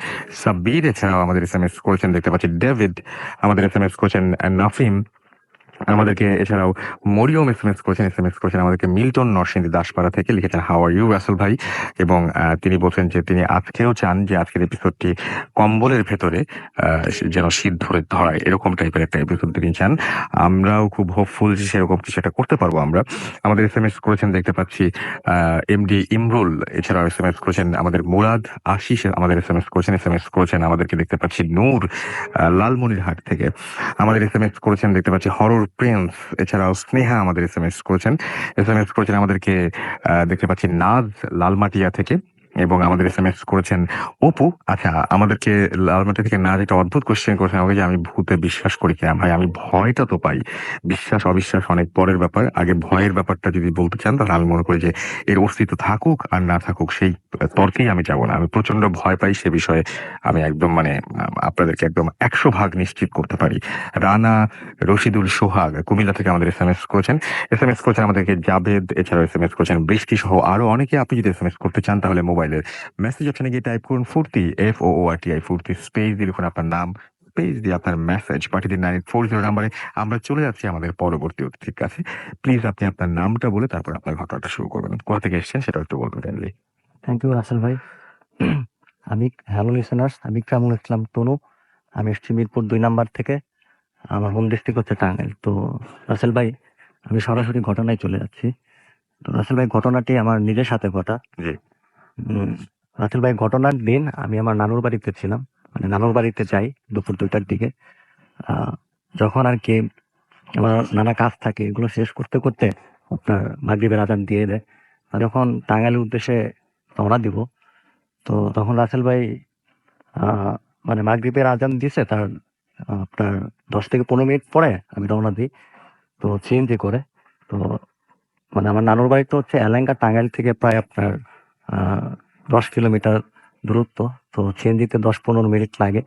সাব্বির। এছাড়াও আমাদের এসএমএস করেছেন দেখতে পাচ্ছি ডেভিড। আমাদের এসএমএস করেছেন নাফিম। আমাদেরকে এছাড়াও মরিয়ম এসএমএস করেছেন আমাদেরকে মিল্টন নরসিংদী দাসপাড়া থেকে। লিখেছেন হাউ আর ইউ রাসেল ভাই, এবং তিনি বলছেন যে তিনি আজকেও চান যে আজকের এপিসোডটি কম্বলের ভেতরে যেন শীত ধরায়, এরকম টাইপের একটা এপিসোড তিনি চান। আমরাও খুব হোপফুল যে সেরকম কিছু একটা করতে পারবো আমরা। আমাদের এসএমএস করেছেন দেখতে পাচ্ছি এমডি ইমরুল। এছাড়াও এসএমএস করেছেন আমাদের মুরাদ, আশিস আমাদের এসএমএস করেছেন আমাদেরকে দেখতে পাচ্ছি নূর, লালমনিরহাট থেকে। আমাদের এসএমএস করেছেন দেখতে পাচ্ছি হরর প্রিন্স। এছাড়াও স্নেহা আমাদের এসএমএস করেছেন আমাদেরকে দেখতে পাচ্ছি নাজ, লালমাটিয়া থেকে। এবং আমাদের এসএমএস করেছেন অপু। আচ্ছা, আমাদেরকে লালমাটিয়া থেকে নাজ একটা অদ্ভুত কোশ্চেন করেছেন আমাকে যে আমি ভূতে বিশ্বাস করি কিনা। ভাই আমি ভয়টা তো পাই, বিশ্বাস অবিশ্বাস অনেক পরের ব্যাপার। আগে ভয়ের ব্যাপারটা যদি বলতে চান তাহলে আমি মনে করি যে এর অস্তিত্ব থাকুক আর না থাকুক সেই তর্কেই আমি যাব না। আমি প্রচন্ড ভয় পাই, সে বিষয়ে আমি একদম মানে আপনাদেরকে একদম 100% নিশ্চিত করতে পারি। রানা, রশিদুল সোহাগ কুমিল্লা থেকে আমাদের এসএমএস করেছেন আমাদেরকে জাবেদ। এছাড়াও এসএমএস করেছেন বৃষ্টি সহ আরো অনেকে। আপনি যদি এসএমএস করতে চান তাহলে মোবাইলের মেসেজ অপশনে গিয়ে টাইপ করুন ফুর্তি, FOORTI ফুর্তি, স্পেস দিয়ে লিখুন আপনার নাম, স্পেস দিয়ে আপনার মেসেজ পাঠিয়ে দিন 9840 নাম্বারে। আমরা চলে যাচ্ছি আমাদের পরবর্তী অতিথির কাছে। প্লিজ আপনি আপনার নামটা বলে তারপর আপনার ঘটনাটা শুরু করবেন। কোথা থেকে এসেছেন সেটা একটু বলবেন কাইন্ডলি। থ্যাংক ইউ রাসেল ভাই। হ্যালো লিসেনার্স, আমি ইকরামুল ইসলাম তনু। আমি এসেছি মিরপুর 2 নাম্বার থেকে। আমার হোম ডিস্ট্রিক্ট হচ্ছে টাঙ্গাইল। তো রাসেল ভাই, আমি সরাসরি ঘটনায় চলে যাচ্ছি। তো রাসেল ভাই, ঘটনাটি আমার নিজের সাথে ঘটা। জি। রাসেল ভাই, ঘটনার দিন আমি আমার নানুর বাড়িতে ছিলাম। মানে নানুর বাড়িতে যাই দুপুর 2টার দিকে। যখন আর কি আমার নানা কাজ থাকে এগুলো শেষ করতে করতে আপনার মাগরিবের আজান দিয়ে দেয়। আর যখন টাঙ্গাইলের উদ্দেশ্যে রওনা দিব, তো তখন রাসেল ভাই আহ, মানে মাগরিবের আজান দিয়েছে তার আপনার 10 থেকে 15 মিনিট পরে আমি রওনা দিই, তো সিএনজি করে। তো মানে আমার নানুর বাড়ি তো হচ্ছে এলাঙ্গা, টাঙ্গাইল থেকে প্রায় আপনার 10 কিলোমিটার দূরত্ব। তো সিএনজিতে 10-15 মিনিট লাগে।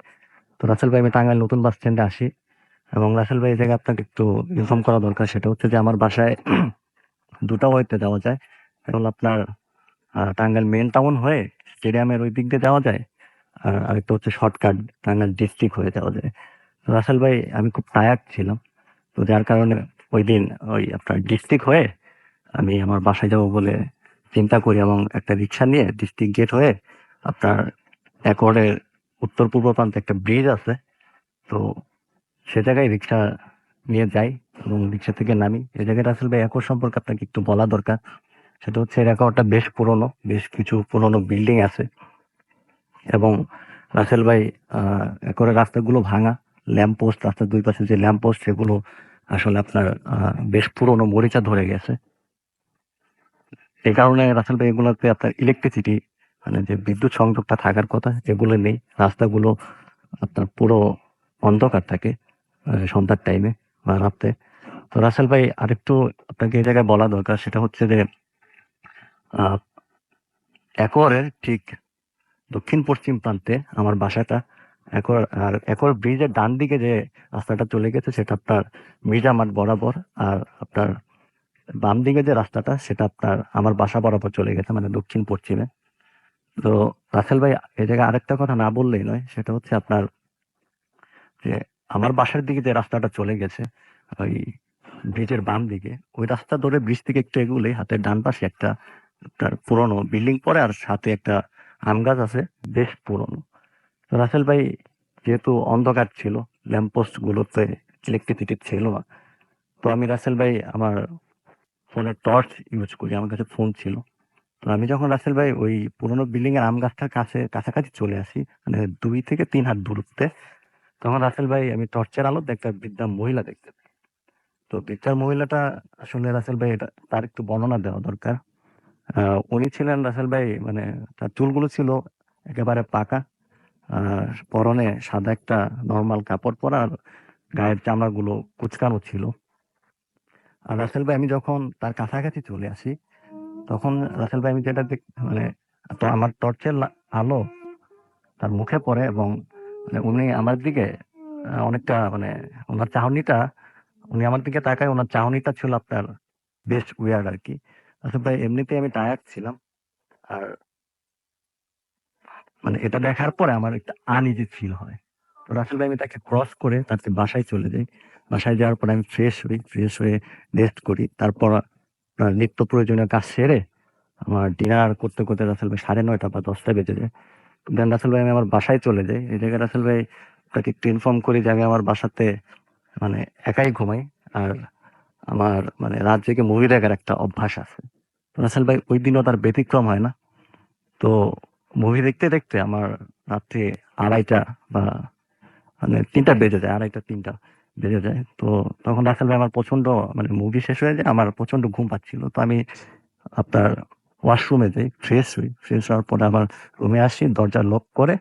তো রাসেল ভাই আমি টাঙ্গাইল নতুন বাস স্ট্যান্ডে আসি, এবং রাসেল ভাই এই জায়গায় আপনাকে একটু ইনফর্ম করা দরকার, সেটা হচ্ছে যে আমার বাসায় দুটা ওয়েতে যাওয়া যায়। একটা হলো আপনার টাঙ্গাইল মেন টাউন হয়ে স্টেডিয়ামের ওই দিক দিয়ে যাওয়া যায়, আর আরেকটা হচ্ছে শর্টকাট টাঙ্গাইল ডিস্ট্রিক্ট হয়ে যাওয়া যায়। তো রাসেল ভাই আমি খুব টায়ার্ড ছিলাম, তো যার কারণে ওই দিন ওই আপনার ডিস্ট্রিক্ট হয়ে আমি আমার বাসায় যাব বলে চিন্তা করি, এবং একটা রিক্সা নিয়ে ডিস্ট্রিক্ট গেট হয়ে আপনার একরের উত্তর পূর্ব প্রান্তে একটা ব্রিজ আছে, তো সে জায়গায় রিক্সা নিয়ে যাই এবং রিক্সা থেকে নামি। এই জায়গাটা আসলে একর সম্পর্কে আপনাকে একটু বলা দরকার। সেটা হচ্ছে এই একরটা বেশ পুরনো, বেশ কিছু পুরনো বিল্ডিং আছে, এবং রাসেল ভাই একরের রাস্তাগুলো ভাঙা, ল্যাম্প পোস্ট, রাস্তার দুই পাশে যে ল্যাম্প পোস্ট সেগুলো আসলে আপনার বেশ পুরনো, মরিচা ধরে গেছে। এই কারণে রাসেল ভাই এগুলোতে আপনার ইলেকট্রিসিটি মানে যে বিদ্যুৎ সংযোগটা থাকার কথা এগুলো নেই। রাস্তাগুলো আপনার পুরো অন্ধকার থাকে সন্ধ্যার টাইমে বা রাতে। তো রাসেল ভাই আরেকটু আপনাকে এই জায়গায় বলা দরকার, সেটা হচ্ছে যে আহ, একরের ঠিক দক্ষিণ পশ্চিম প্রান্তে আমার বাসাটা। একর ব্রিজের ডান দিকে যে রাস্তাটা চলে গেছে সেটা আপনার মির্জা মাঠ বরাবর, আর আপনার বাম দিকে যে রাস্তাটা সেটা আপনার আমার বাসা বরাবর চলে গেছে, মানে দক্ষিণ পশ্চিমে। তো রাসেল ভাই এই জায়গায় আরেকটা কথা না বললেই নয়, সেটা হচ্ছে আপনার যে আমার বাসার দিকে যে রাস্তাটা চলে গেছে ওই ব্রিজের বাম দিকে, ওই রাস্তা ধরে ব্রিজ থেকে একটু এগুলে হাতের ডান পাশে একটা আপনার পুরনো বিল্ডিং পড়ে, আর সাথে একটা আম গাছ আছে, বেশ পুরনো। তো রাসেল ভাই যেহেতু অন্ধকার ছিল, ল্যাম্পপোস্ট গুলোতে ইলেকট্রিসিটি ছিল না, তো আমি রাসেল ভাই আমার ফোনের টর্চ ইউজ করি, আমার কাছে ফোন ছিল। তো আমি যখন রাসেল ভাই ওই পুরোনো বিল্ডিং এর আম গাছটার কাছাকাছি চলে আসি, মানে 2 থেকে 3 হাত দূরত্বে, তখন রাসেল ভাই আমি টর্চের আলোতে একটা বৃদ্ধা মহিলা দেখতে পাই। তো বৃদ্ধার মহিলাটা আসলে রাসেল ভাই তার একটু বর্ণনা দেওয়া দরকার। উনি ছিলেন রাসেল ভাই, মানে তার চুলগুলো ছিল একেবারে পাকা, পরনে সাদা একটা নর্মাল কাপড় পরা, আর গায়ের চামড়াগুলো কুচকানো ছিল। আর রাসেল ভাই আমি যখন তার কাছাকাছি চলে আসি, তখন রাসেল ভাই আমি যেটা মানে তো আমার টর্চের আলো তার মুখে পড়ে, এবং মানে উনি আমার দিকে অনেকটা মানে ওনার চাহনিটা, উনি আমার দিকে তাকায়, ওনার চাহনিটা ছিল আপনার বেশ উইয়ার্ড আর কি। আসলে ভাই এমনিতেই আমি টায়ার্ড ছিলাম, আর মানে এটা দেখার পরে আমার একটা আনইজি ফিল হয়। তো রাসেল ভাই আমি তাকে ক্রস করে তার বাসায় চলে যাই। বাসায় যাওয়ার পরে আমি ফ্রেশ হয়ে রেস্ট করি। তারপর নিত্য প্রয়োজনীয় কাজ সেরে আমার ডিনার করতে করতে রাসেল ভাই 9:30 বা 10টা বেজে যায়। দেন রাসেল ভাই আমি আমার বাসায় চলে যাই। এই জায়গায় রাসেল ভাই তাকে একটু ইনফর্ম করি যে আমি আমার বাসাতে মানে একাই ঘুমাই, আর আমার মানে রাত জেগে মুভি দেখার একটা অভ্যাস আছে। তো রাসেল ভাই ওই দিনও তার ব্যতিক্রম হয় না। তো মুভি দেখতে দেখতে আমার রাত্রে 2:30 বা মানে 3টা বেজে যায়, 2:30 3টা বেজে যায়। তো তখন রাসেল ভাই আমার প্রচন্ড মানে মুভি শেষ হয়ে যায়, আমার প্রচন্ড ঘুম পাচ্ছিল। তো আমি আপনার ওয়াশরুমে যাই, ফ্রেশ হওয়ার পরে আমার রুমে আসি, দরজা লক করে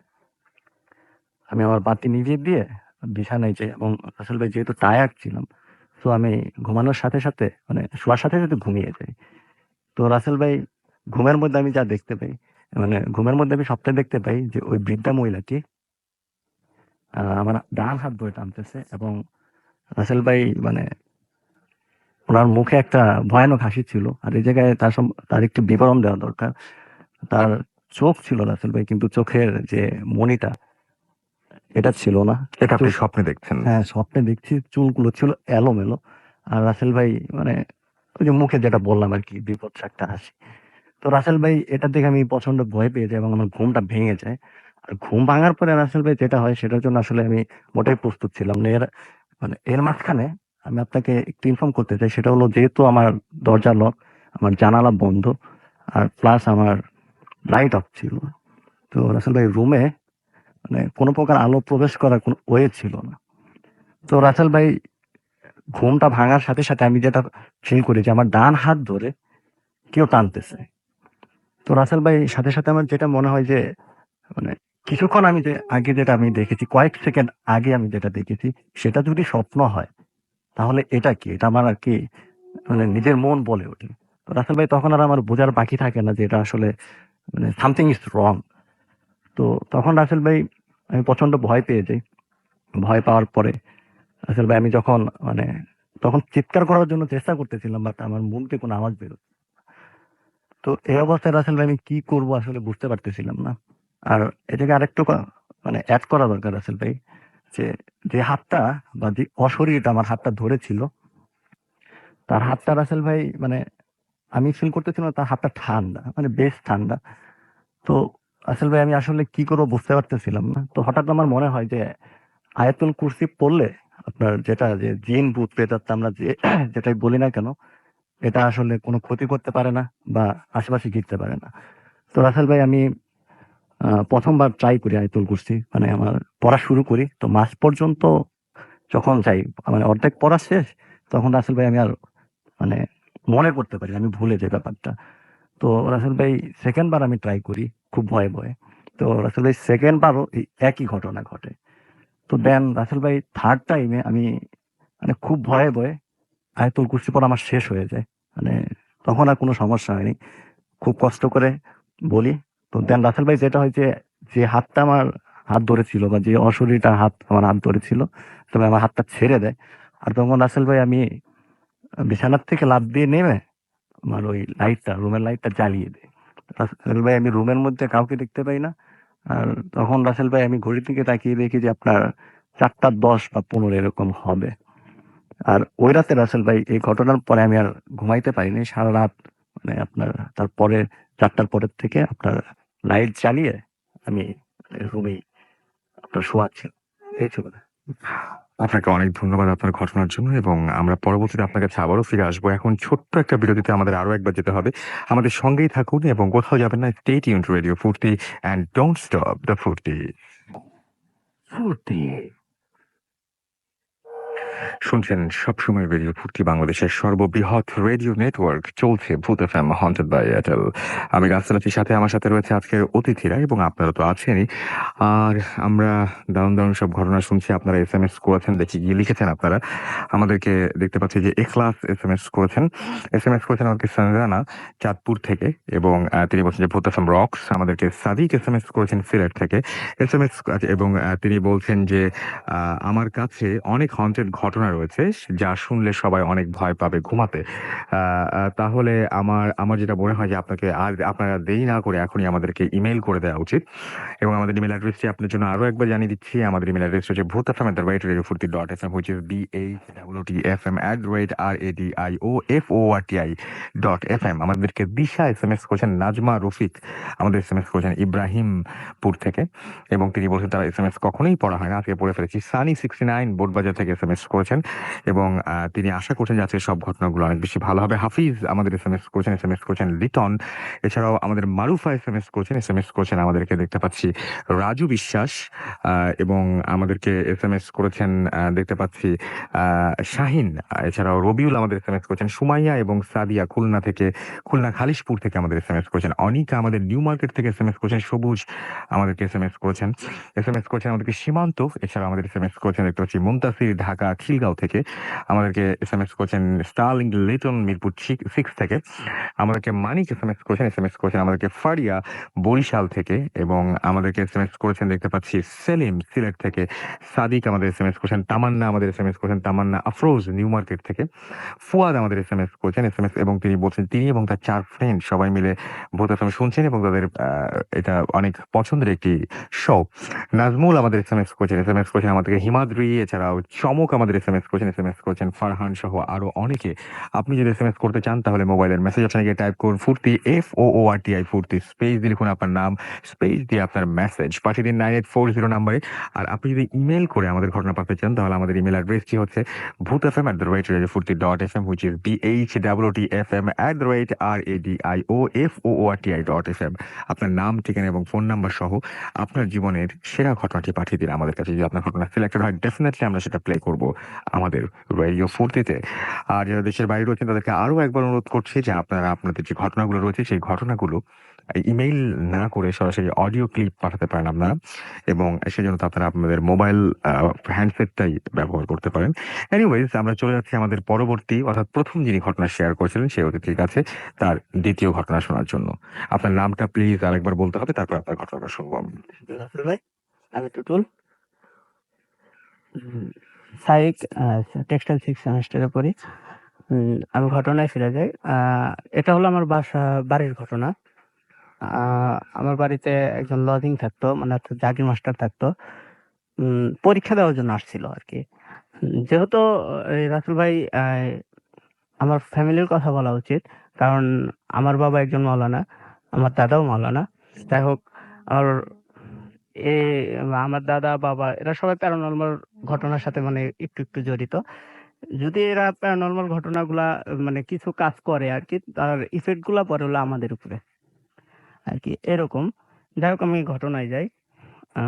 আমি আমার বাতি নিভিয়ে দিয়ে বিছানায় যাই, এবং রাসেল ভাই যেহেতু টায়ার্ড ছিলাম, তো আমি ঘুমানোর সাথে সাথে মানে শোয়ার সাথে সাথে ঘুমিয়ে যাই। তো রাসেল ভাই ঘুমের মধ্যে আমি যা দেখতে পাই, মানে ঘুমের মধ্যে আমি স্বপ্নে দেখতে পাই যে ওই বৃদ্ধা মহিলাটি আমার ডান হাত ধরে টানতেছে, এবং রাসেল ভাই মানে ওনার মুখে একটা ভয়ানক হাসি ছিল। আর এই জায়গায় তার একটু বিবরণ দেওয়া দরকার। তার চোখ ছিল রাসেল ভাই, কিন্তু চোখের যে মনিটা এটা ছিল না। এটা আপনি স্বপ্নে দেখছেন? হ্যাঁ, স্বপ্নে দেখছি চুলগুলো ছিল এলোমেলো। আর রাসেল ভাই মানে ওই যে মুখে যেটা বললাম আর কি, বিভৎস একটা হাসি। তো রাসেল ভাই এটা দেখে আমি প্রচন্ড ভয় পেয়ে যাই, এবং আমার ঘুমটা ভেঙে যায়। আর ঘুম ভাঙার পরে রাসেল ভাই যেটা হয় সেটার জন্য আসলে আমি মোটেই প্রস্তুত ছিলাম না। এর মাঝখানে আমি আপনাকে একটু ইনফর্ম করতে চাই, সেটা হলো যেহেতু আমার দরজা লক, আমার জানালা বন্ধ, আর প্লাস আমার লাইট অফ ছিল। তো রাসেল ভাই রুমে মানে কোনো প্রকার আলো প্রবেশ করার কোনো ওয়ে ছিল না। তো রাসেল ভাই, ঘুমটা ভাঙার সাথে সাথে আমি যেটা ফিল করি যে আমার ডান হাত ধরে কেউ টানতেছে। তো রাসেল ভাই, সাথে সাথে আমার যেটা মনে হয় যে মানে কিছুক্ষণ আমি যে আগে যেটা আমি দেখেছি, কয়েক সেকেন্ড আগে আমি যেটা দেখেছি, সেটা যদি স্বপ্ন হয় তাহলে এটা কি? এটা আমার আর কি মানে নিজের মন বলে ওঠে। তো রাসেল ভাই, তখন আর আমার বোঝার বাকি থাকে না যে এটা আসলে মানে সামথিং ইজ রং। তো তখন রাসেল ভাই আমি প্রচন্ড ভয় পেয়ে যাই। ভয় পাওয়ার পরে রাসেল ভাই আমি যখন মানে তখন চিৎকার করার জন্য চেষ্টা করতেছিলাম, বাট আমার মুখ দিয়ে কোনো আওয়াজ বের হচ্ছে না। তো এই অবস্থায় রাসেল ভাই আমি কি করব আসলে বুঝতে পারতেছিলাম না। আর এটাকে আরেকটু মানে এড করা দরকার রাসেল ভাই, যে যে হাতটা বা যে অশরীরটা আমার হাতটা ধরেছিল, তার হাতটা রাসেল ভাই মানে আমি ফিল করতেছিলাম তার হাতটা ঠান্ডা, মানে বেশ ঠান্ডা। তো রাসেল ভাই আমি আসলে কি করবো বুঝতে পারতেছিলাম না। তো হঠাৎ আমার মনে হয় যে আয়াতুল কুরসি পড়লে আপনার যেটা যে জিন ভূত প্রেতাত্মা আমরা যে যেটাই বলি না কেন, এটা আসলে কোনো ক্ষতি করতে পারে না বা আশেপাশে ঘিরতে পারে না। তো রাসেল ভাই আমি ১ম বার ট্রাই করি আয়াতুল কুরসি। মানে আমার পড়া শুরু করি। তো মাঝ পর্যন্ত যখন যাই, মানে অর্ধেক পড়া শেষ, তখন রাসেল ভাই আমি আর মানে মনে করতে পারি না, আমি ভুলে যাই ব্যাপারটা। তো রাসেল ভাই 2nd বার আমি ট্রাই করি খুব ভয়ে, ভয়ে। তো রাসেল ভাই 2nd বারও এই একই ঘটনা ঘটে। তো দেন রাসেল ভাই 3rd টাইমে আমি মানে খুব ভয়ে, ভয়ে আয়াতুল কুরসি পড়া আমার শেষ হয়ে যায়। মানে তখন আর কোনো সমস্যা হয়নি। খুব কষ্ট করে বলি। তো দেন রাসেল ভাই যেটা হয় যে, যে হাতটা আমার হাত ধরেছিল বা যে অশরীরটা হাত আমার হাত ধরেছিল, তবে আমার হাতটা ছেড়ে দেয়। আর তখন রাসেল ভাই আমি বিছানার থেকে লাফ দিয়ে নেমে আমার ওই লাইটটা, রুমের লাইটটা জ্বালিয়ে দেই। রাসেল ভাই আমি রুমের মধ্যে কাউকে দেখতে পাই না। আর তখন রাসেল ভাই আমি ঘড়ির দিকে তাকিয়ে দেখি যে আপনার 4:10 বা 15 এরকম হবে। আর ওই রাতে রাসেল ভাই এই ঘটনার পরে আমি আর ঘুমাইতে পারিনি। সারারাত মানে আপনার তারপরে 4টার পরের থেকে আপনার লাইট জ্বালিয়ে আমি রুমেই আপনার শোয়া ছিলাম। এই ছিল না। আপনাকে অনেক ধন্যবাদ আপনার ঘটনার জন্য এবং আমরা পরবর্তীতে আপনার কাছে আবারও ফিরে আসবো। এখন ছোট্ট একটা বিরতিতে আমাদের আরো একবার যেতে হবে। আমাদের সঙ্গেই থাকুন এবং কোথাও যাবেন না। স্টে টিউনড টু রেডিও ফুর্তি অ্যান্ড ডোন্ট স্টপ দ্য ফুর্তি। ফুর্তি। শুনছেন সবসময় রেডিও ফুর্তি, বাংলাদেশের সর্ববৃহৎ রেডিও নেটওয়ার্ক। চলছে ভূত এফএম হন্টেড বাই এয়ারটেল। আমি রাসেল আছি, সাথে আমার সাথে রয়েছে আজকের অতিথিরা এবং আপনারা তো আছেনই। আর আমরা দারুণ দারুণ সব ঘটনা শুনছি। আপনারা SMS করেছেন, দেখি কি লিখেছেন আপনারা আমাদেরকে। দেখতে পাচ্ছি যে এখলাস SMS করেছেন। SMS করেছেন আমাদেরকে সঞ্জানা চাঁদপুর থেকে এবং তিনি বলছেন যে ভূত এফএম রক্স। আমাদেরকে সাদিক SMS করেছেন সিলেট থেকে। SMS এবং তিনি বলছেন যে আমার কাছে অনেক হন্টেড ঘটনা রয়েছে যা শুনলে সবাই অনেক ভয় পাবে ঘুমাতে। তাহলে আমার যেটা মনে হয় যে আপনারা দেরি না করে এখনই আমাদেরকে ইমেইল করে দেওয়া উচিত এবং আমাদের ইমেল অ্যাড্রেসটি আপনার জন্য আরো একবার জানিয়ে দিচ্ছি। আমাদের ইমেল অ্যাড্রেস হচ্ছে bhutfm@radiofurti.fm, which is BHWTFM@radiofurti.fm। আমাদেরকে দিশা SMS করেছেন নাজমা রফিক। আমাদের SMS করেছেন ইব্রাহিমপুর থেকে এবং তিনি বলছেন তারা SMS কখনোই পড়া হয় না, আজকে পড়ে ফেলেছি। সানি 69 বোটবাজার থেকে SMS করেছেন এবং তিনি আশা করছেন যে আজকে সব ঘটনাগুলো অনেক বেশি ভালো হবে। হাফিজ আমাদের SMS করেছেন লিটন। এছাড়াও আমাদের মারুফা SMS করেছেন আমাদেরকে। দেখতে পাচ্ছি রাজু বিশ্বাস এবং আমাদেরকে SMS করেছেন দেখতে পাচ্ছি শাহিন। এছাড়াও রবিউল আমাদের SMS করেছেন। সুমাইয়া এবং সাদিয়া খুলনা খালিশপুর থেকে আমাদের SMS করেছেন। অনিকা আমাদের নিউ মার্কেট থেকে SMS করেছেন। সবুজ আমাদেরকে SMS করেছেন আমাদেরকে সীমান্ত। এছাড়াও আমাদের SMS করেছেন দেখতে পাচ্ছি মুনতাসির ঢাকা খিলগাঁও থেকে। আমাদেরকে SMS করেছেন স্টার্লিং লিটন মিরপুর 6 থেকে। আমাদেরকে মানিক SMS করেছেন আমাদেরকে ফারিয়া বরিশাল থেকে এবং আমাদেরকে SMS করেছেন দেখতে পাচ্ছি সেলিম সিলেট থেকে। সাদিক আমাদের SMS করেছেন। তামান্না আমাদের SMS করেছেন। তামান্না আফরোজ নিউ মার্কেট থেকে। ফুয়াদ আমাদের SMS করেছেন এবং তিনি বলছেন তিনি এবং তার 4 ফ্রেন্ড সবাই মিলে ভূত এফএম শুনছেন এবং তাদের এটা অনেক পছন্দের একটি শো। নাজমুল আমাদের SMS করেছেন আমাদেরকে। হিমাদ্রি এছাড়াও চমক আমাদের এসএমএস করেছেন ফারহান সহ আরো অনেকে। আপনি যদি এসএমএস করতে চান তাহলে মোবাইলের মেসেজ অপশনে গিয়ে টাইপ করুন ফুর্তি, FOORTI ফুর্তি, স্পেস দিয়ে লিখুন আপনার নাম, স্পেস দিয়ে আপনার মেসেজ পাঠিয়ে দিন 9840 নাম্বারে। আর আপনি যদি ইমেল করে আমাদের ঘটনা পাঠাতে চান তাহলে আমাদের ইমেল অ্যাড্রেসটি হচ্ছে bhutfm@radiofurti.fm, which is BHWTFM@radioFOORTI.fm। আপনার নাম, ঠিকানা এবং ফোন নাম্বার সহ আপনার জীবনের সেরা ঘটনাটি পাঠিয়ে দিন আমাদের কাছে। যদি আপনার ঘটনা সিলেক্টেড হয় ডেফিনেটলি আমরা সেটা প্লে করব আমাদের রেডিও ফুর্তিতে। আর যারা দেশের বাইরে রয়েছেন তাদেরকে আরো একবার অনুরোধ করছি যে আপনারা আপনাদের যে ঘটনাগুলো রয়েছে সেই ঘটনাগুলো ইমেইল না করে সরাসরি অডিও ক্লিপ পাঠাতে পারেন আপনারা, এবং সেজন্য তো আপনারা আপনাদের মোবাইল হ্যান্ডসেটটাই ব্যবহার করতে পারেন। এনিওয়েজ, আমরা চলে যাচ্ছি আমাদের পরবর্তী অর্থাৎ প্রথম যিনি ঘটনা শেয়ার করেছিলেন সেই অতিথির কাছে তার দ্বিতীয় ঘটনা শোনার জন্য। আপনার নামটা প্লিজ আরেকবার বলতে হবে, তারপর আপনার ঘটনাটা শুনবো আমি। রাসেল ভাই, আমি টুটুল, সাইক টেক্সটাইল 6 সেমেস্টারে পড়ি। আমি ঘটনায় ফিরে যাই। এটা হলো আমার বাড়ির ঘটনা। আমার বাড়িতে একজন লজিং থাকতো, মানে হচ্ছে জাগির মাস্টার থাকতো। পরীক্ষা দেওয়ার জন্য আসছিল আরকি। যেহেতু এই রাসেল ভাই, আমার ফ্যামিলির কথা বলা উচিত। কারণ আমার বাবা একজন মাওলানা, আমার দাদাও মাওলানা। যাই হোক, আর এ আমার দাদা, বাবা এরা সবাই প্যারানরমাল ঘটনার সাথে মানে একটু জড়িত। যদি এরা প্যারানরমাল ঘটনাগুলা মানে কিছু কাজ করে আরকি, তার ইফেক্ট গুলা পড়ে হলো আমাদের উপরে আরকি, এরকম। যাই হোক, আমি ঘটনায় যাই। আ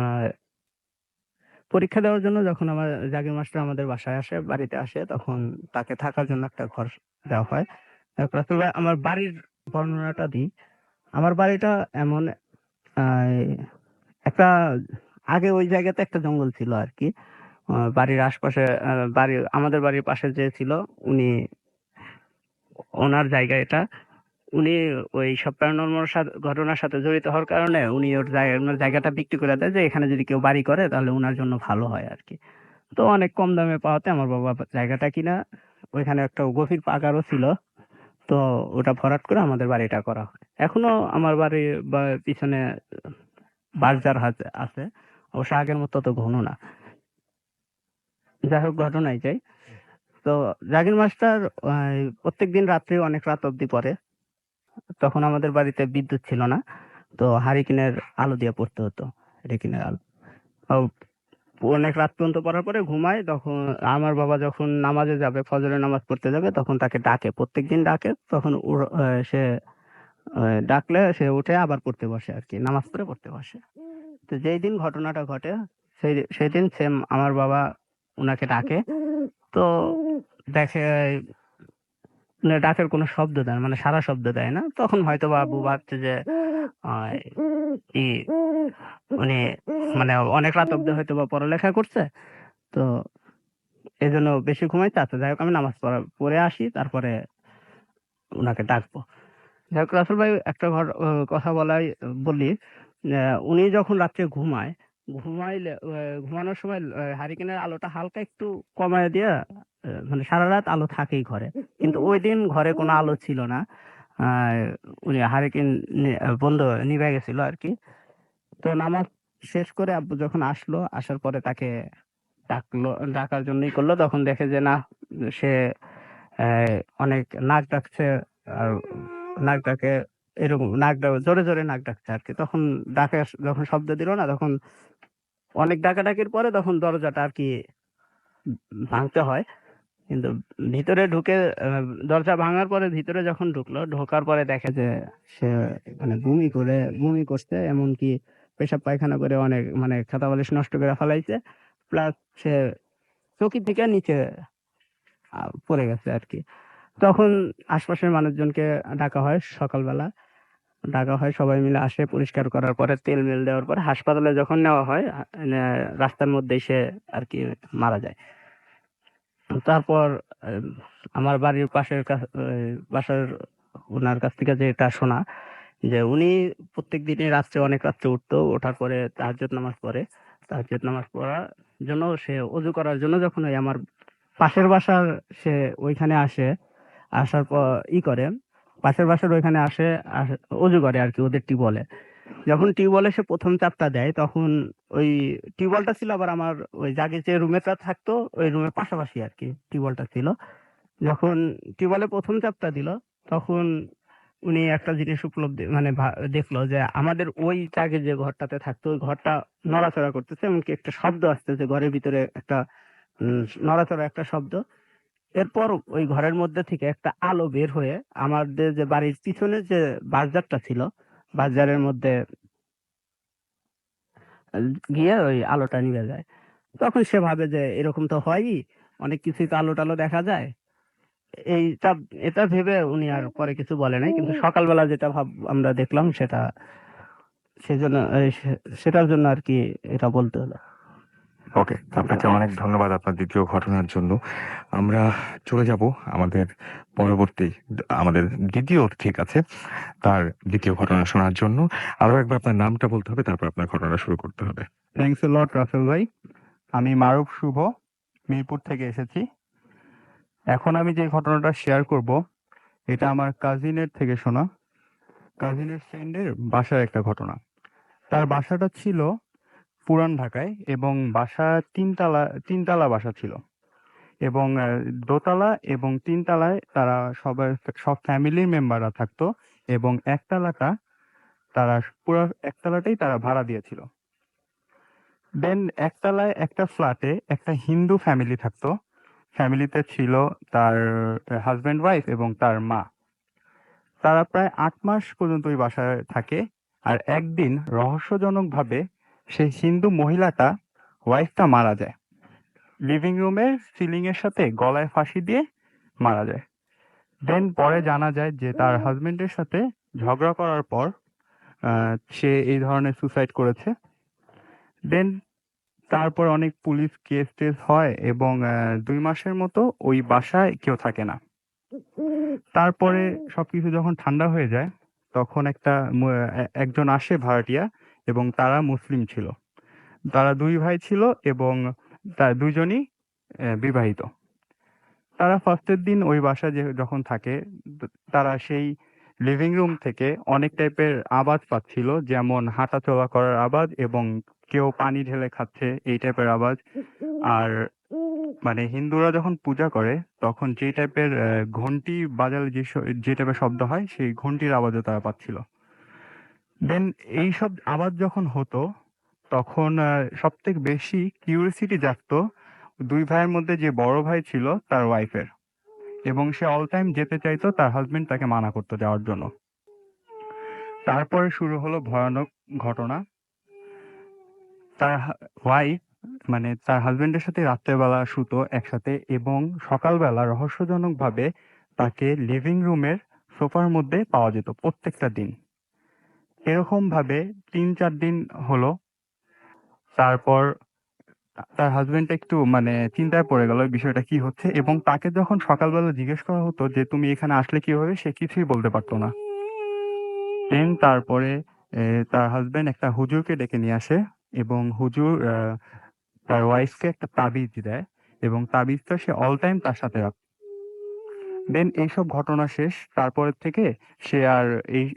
পরীক্ষা দেওয়ার জন্য যখন আমার জাগির মাস্টার আমাদের বাসায় আসে, বাড়িতে আসে, তখন তাকে থাকার জন্য একটা ঘর দেওয়া হয়। রাসেল ভাই, আমার বাড়ির বর্ণনাটা দিই। আমার বাড়িটা এমন, আ একটা আগে ওই জায়গাতে একটা জঙ্গল ছিল আরকি। বাড়ির আশপাশে, আমাদের বাড়ির পাশে যে ছিল উনি, ওনার জায়গা এটা। উনি ওই সব প্যারানরমাল ঘটনার সাথে জড়িত হওয়ার কারণে উনি ওনার জায়গাটা বিক্রি করে দেয় যে এখানে যদি কেউ বাড়ি করে তাহলে উনার জন্য ভালো হয় আরকি। তো অনেক কম দামে পাওয়াতে আমার বাবা জায়গাটা কিনা, ওইখানে একটা গভীর পাগারও ছিল। তো ওটা ভরাট করে আমাদের বাড়িটা করা হয়। এখনো আমার বাড়ির পিছনে বাঁশঝাড় আছে। অবশ্য আগের মতো তো ঘন না। যাই হোক, ঘটনায় যাই। তো জাগির মাস্টার প্রত্যেকদিন রাত্রে অনেক রাত অব্দি পড়ে। তখন আমাদের বাড়িতে বিদ্যুৎ ছিল না। তো হারিকেনের আলো দিয়ে পড়তে হতো। হারিকেনের আলো। ও অনেক রাত পর্যন্ত পড়ার পরে ঘুমায়। তখন আমার বাবা যখন নামাজে যাবে, ফজরের নামাজ পড়তে যাবে, তখন তাকে ডাকে। প্রত্যেকদিন ডাকে। তখন সে ডাকলে সে উঠে আবার পড়তে বসে আরকি। নামাজ পড়ে পড়তে বসে। তো যেই দিন ঘটনাটা ঘটে, সেদিন সেম আমার বাবা উনাকে ডাকে। তো দেখে ডাকের কোনো শব্দ দেয় না, মানে সাড়া শব্দ দেয় না। তখন হয়তোবা আব্বু ভাবছে যে আ ই উনি মানে অনেক রাত অব্দি হয়তোবা পড়ালেখা করছে। তো এজন্য বেশি ঘুমাইছে। আচ্ছা, যাই হোক, আমি নামাজ পড়ে আসি, তারপরে উনাকে ডাকবো। যাই হোক, রাসেল ভাই, একটা কথা বলি। উনি যখন রাত্রে ঘুমায়, ঘুমানোর সময় হারিকেনের আলোটা হালকা একটু কমায় দিয়া, মানে সারারাত আলো থাকেই ঘরে। কিন্তু ঐদিন ঘরে কোনো আলো ছিল না। আ উনি হারিকেন বন্ধ নিভে গেছিল আরকি। তো নামাজ শেষ করে আব্বু যখন আসলো, আসার পরে তাকে ডাকার জন্যই করলো। তখন দেখে যে না, সে অ্যা অনেক নাক ডাকছে। আর নাক ডাকে, এরকম জোরে নাক ডাকছে আরকি। তখন যখন শব্দ দিল না, তখন অনেক ডাকাডাকির পরে তখন দরজাটা আরকি ভাঙতে হয়। কিন্তু ভিতরে ঢুকে, দরজা ভাঙার পরে ভিতরে যখন ঢুকলো, ঢোকার পরে দেখে যে সে মানে বমি করছে, এমনকি পেশাব পায়খানা করে অনেক মানে খাতা বালিশ নষ্ট করে ফেলাইছে। প্লাস সে চৌকি থেকে নিচে পড়ে গেছে আরকি। তখন আশপাশের মানুষজনকে ডাকা হয় সকালবেলা। সবাই মিলে আসে, পরিষ্কার করার পরে তেল-মেল দেওয়ার পরে হাসপাতালে যখন নেওয়া হয়, রাস্তার মধ্যেই সে আরকি মারা যায়। তারপর আমার বাড়ির বাসার উনার কাছ থেকে যেটা শোনা, যে উনি প্রত্যেকদিনই অনেক রাত্রে উঠতো। ওঠার পরে তাহাজ্জুদ নামাজ পড়ে। তাহাজ্জুদ নামাজ পড়ার জন্য সে ওযু করার জন্য যখন ওই আমার পাশের বাসার, সে ওইখানে আসে। আসার পর করে, পাশের বাসার ওইখানে আসে, ওযু করে আরকি, ওদের টিউবওয়েলে। যখন টিউবওয়েলে সে প্রথম চাপটা দেয় তখন ওই টিউবওয়েলটা ছিল আবার আমার ওই জাগে যে রুমেটা থাকতো ওই রুমের পাশাপাশি আর কি টিউবওয়েলটা ছিল। যখন টিউবওয়েলে প্রথম চাপটা দিল তখন উনি একটা জিনিস উপলব্ধি মানে দেখলো যে আমাদের ওই চাগে যে ঘরটাতে থাকতো ওই ঘরটা নড়াচড়া করতেছে, এমনকি একটা শব্দ আসতেছে ঘরের ভিতরে, একটা নড়াচড়া একটা শব্দ। এরপর ওই ঘরের মধ্যে থেকে একটা আলো বের হয়ে আমাদের যে বাড়ির পিছনে যে বাজারটা ছিল বাজারের মধ্যে গিয়ে ওই আলোটা নিভে যায়। তখন সে ভাবে যে এরকম তো হয়ই, অনেক কিছুই তো আলো টালো দেখা যায়। এইটা এটা ভেবে উনি আর পরে কিছু বলে নাই, কিন্তু সকালবেলা যেটা আমরা দেখলাম সেটা সেজন্য সেটার জন্য আর কি এটা বলতে হলো। ওকে, আপনাকে অনেক ধন্যবাদ আপনার দ্বিতীয় ঘটনার জন্য। আমরা চলে যাব আমাদের পরবর্তী, আমাদের দ্বিতীয় ঠিক আছে তার দ্বিতীয় ঘটনা শোনার জন্য। আরো একবার আপনার নামটা বলতে হবে, তারপর আপনার ঘটনা শুরু করতে হবে। থ্যাংকস এ লট রাসেল ভাই। আমি মারুফ শুভ, মিরপুর থেকে এসেছি। এখন আমি যে ঘটনাটা শেয়ার করব এটা আমার কাজিনের থেকে শোনা, কাজিনের ফ্রেন্ডের বাসার একটা ঘটনা। তার বাসাটা ছিল পুরান ঢাকায় এবং বাসা তিনতলা বাসা ছিল এবং দোতলা এবং তিনতলায় তারা সব ফ্যামিলির মেম্বাররা থাকতো এবং তারা পুরো একতলাটাই তারা ভাড়া দিয়েছিল। দেন একতলায় একটা ফ্ল্যাটে একটা হিন্দু ফ্যামিলি থাকতো। ফ্যামিলিতে ছিল তার হাজব্যান্ড ওয়াইফ এবং তার মা। তারা প্রায় ৮ মাস পর্যন্ত ওই বাসায় থাকে। আর একদিন রহস্যজনকভাবে সেই হিন্দু মহিলাটা, ওয়াইফটা মারা যায়। লিভিং রুমের সিলিং এর সাথে গলায় ফাঁসি দিয়ে মারা যায়। দেন পরে জানা যায় যে তার হাজবেন্ডের সাথে ঝগড়া করার পর সে এই ধরনের সুসাইড করেছে। দেন তারপর অনেক পুলিশ কেস টেস হয় এবং ২ মাসের মতো ওই বাসায় কেউ থাকে না। তারপরে সবকিছু যখন ঠান্ডা হয়ে যায় তখন একজন আসে ভাড়াটিয়া এবং তারা মুসলিম ছিল। তারা ২ ভাই ছিল এবং তার ২ জনই বিবাহিত। তারা ফার্স্টের দিন ওই বাসায় যখন থাকে তারা সেই লিভিং রুম থেকে অনেক টাইপের আওয়াজ পাচ্ছিল, যেমন হাঁটাচলা করার আওয়াজ এবং কেউ পানি ঢেলে খাচ্ছে এই টাইপের আওয়াজ। আর মানে হিন্দুরা যখন পূজা করে তখন যে টাইপের ঘন্টি বাজালে যে টাইপের শব্দ হয় সেই ঘন্টির আওয়াজও তারা পাচ্ছিল। দেন এইসব আওয়াজ যখন হতো তখন সবথেকে বেশি কিউরিওসিটি জাগতো ২ ভাইয়ের মধ্যে যে বড় ভাই ছিল তার ওয়াইফের, এবং সে অল টাইম যেতে চাইতো, তার হাজবেন্ড তাকে মানা করতো যাওয়ার জন্য। তারপরে শুরু হলো ভয়ানক ঘটনা। তার ওয়াইফ মানে তার হাজবেন্ডের সাথে রাত্রেবেলা শুতো একসাথে এবং সকালবেলা রহস্যজনকভাবে তাকে লিভিং রুমের সোফার মধ্যে পাওয়া যেত প্রত্যেকটা দিন। এরকম ভাবে ৩-৪ দিন হলো। তারপর তার হাজবেন্ড একটু মানে চিন্তায় পড়ে গেল বিষয়টা কি হচ্ছে, এবং তাকে যখন সকালবেলা জিজ্ঞেস করা হতো যে তুমি এখানে আসলে কিভাবে, সে কিছুই বলতে পারতো না। দেন তারপরে তার হাজবেন্ড একটা হুজুরকে ডেকে নিয়ে আসে এবং হুজুর তার ওয়াইফকে একটা তাবিজ দেয় এবং তাবিজটা সে অল টাইম তার সাথে রাখে। দেন এইসব ঘটনা শেষ। তারপরের থেকে সে আর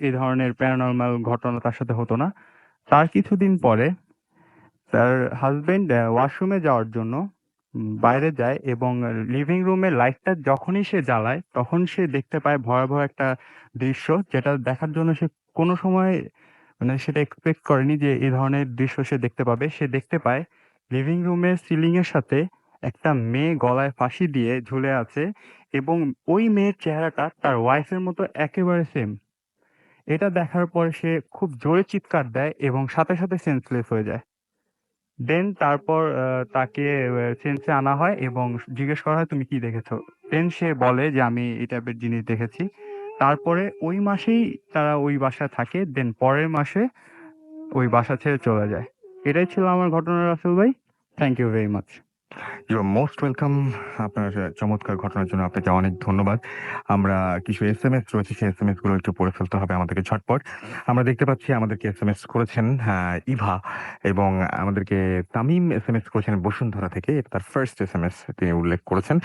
এই ধরনের প্যারানরমাল ঘটনা তার সাথে হতো না। তার কিছুদিন পরে তার হাজবেন্ড ওয়াশরুমে যাওয়ার জন্য বাইরে যায় এবং লিভিং রুমের লাইটটা যখনই সে জ্বালায় তখন সে দেখতে পায় ভয়াবহ একটা দৃশ্য, যেটা দেখার জন্য সে কোনো সময় মানে সেটা এক্সপেক্ট করেনি যে এই ধরনের দৃশ্য সে দেখতে পাবে। সে দেখতে পায় লিভিং রুমের সিলিং এর সাথে একটা মেয়ে গলায় ফাঁসি দিয়ে ঝুলে আছে এবং ওই মেয়ের চেহারাটা তার ওয়াইফের মতো একেবারে সেম। এটা দেখার পর সে খুব জোরে চিৎকার দেয় এবং সাথে সাথে সেন্সলেস হয়ে যায়। দেন তারপর তাকে সেন্সে আনা হয় এবং জিজ্ঞেস করা হয় তুমি কি দেখেছো? দেন সে বলে যে আমি এই টাইপের জিনিস দেখেছি। তারপরে ওই মাসেই তারা ওই বাসায় থাকে। দেন পরের মাসে ওই বাসা ছেড়ে চলে যায়। এটাই ছিল আমার ঘটনা রাসেল ভাই। Thank you very much. You are most welcome. আপনার চমৎকার ঘটনার জন্য আপনাকে অনেক ধন্যবাদ। আমরা কিছু এসএমএস রয়েছে, সেই এসএমএস গুলো একটু পড়ে ফেলতে হবে আমাদেরকে ঝটপট। আমরা দেখতে পাচ্ছি আমাদেরকে এসএমএস করেছেন ইভা, এবং আমাদেরকে তামিম এসএমএস করেছেন বসুন্ধরা থেকে। এটা তার ফার্স্ট এসএমএস তিনি উল্লেখ করেছেন,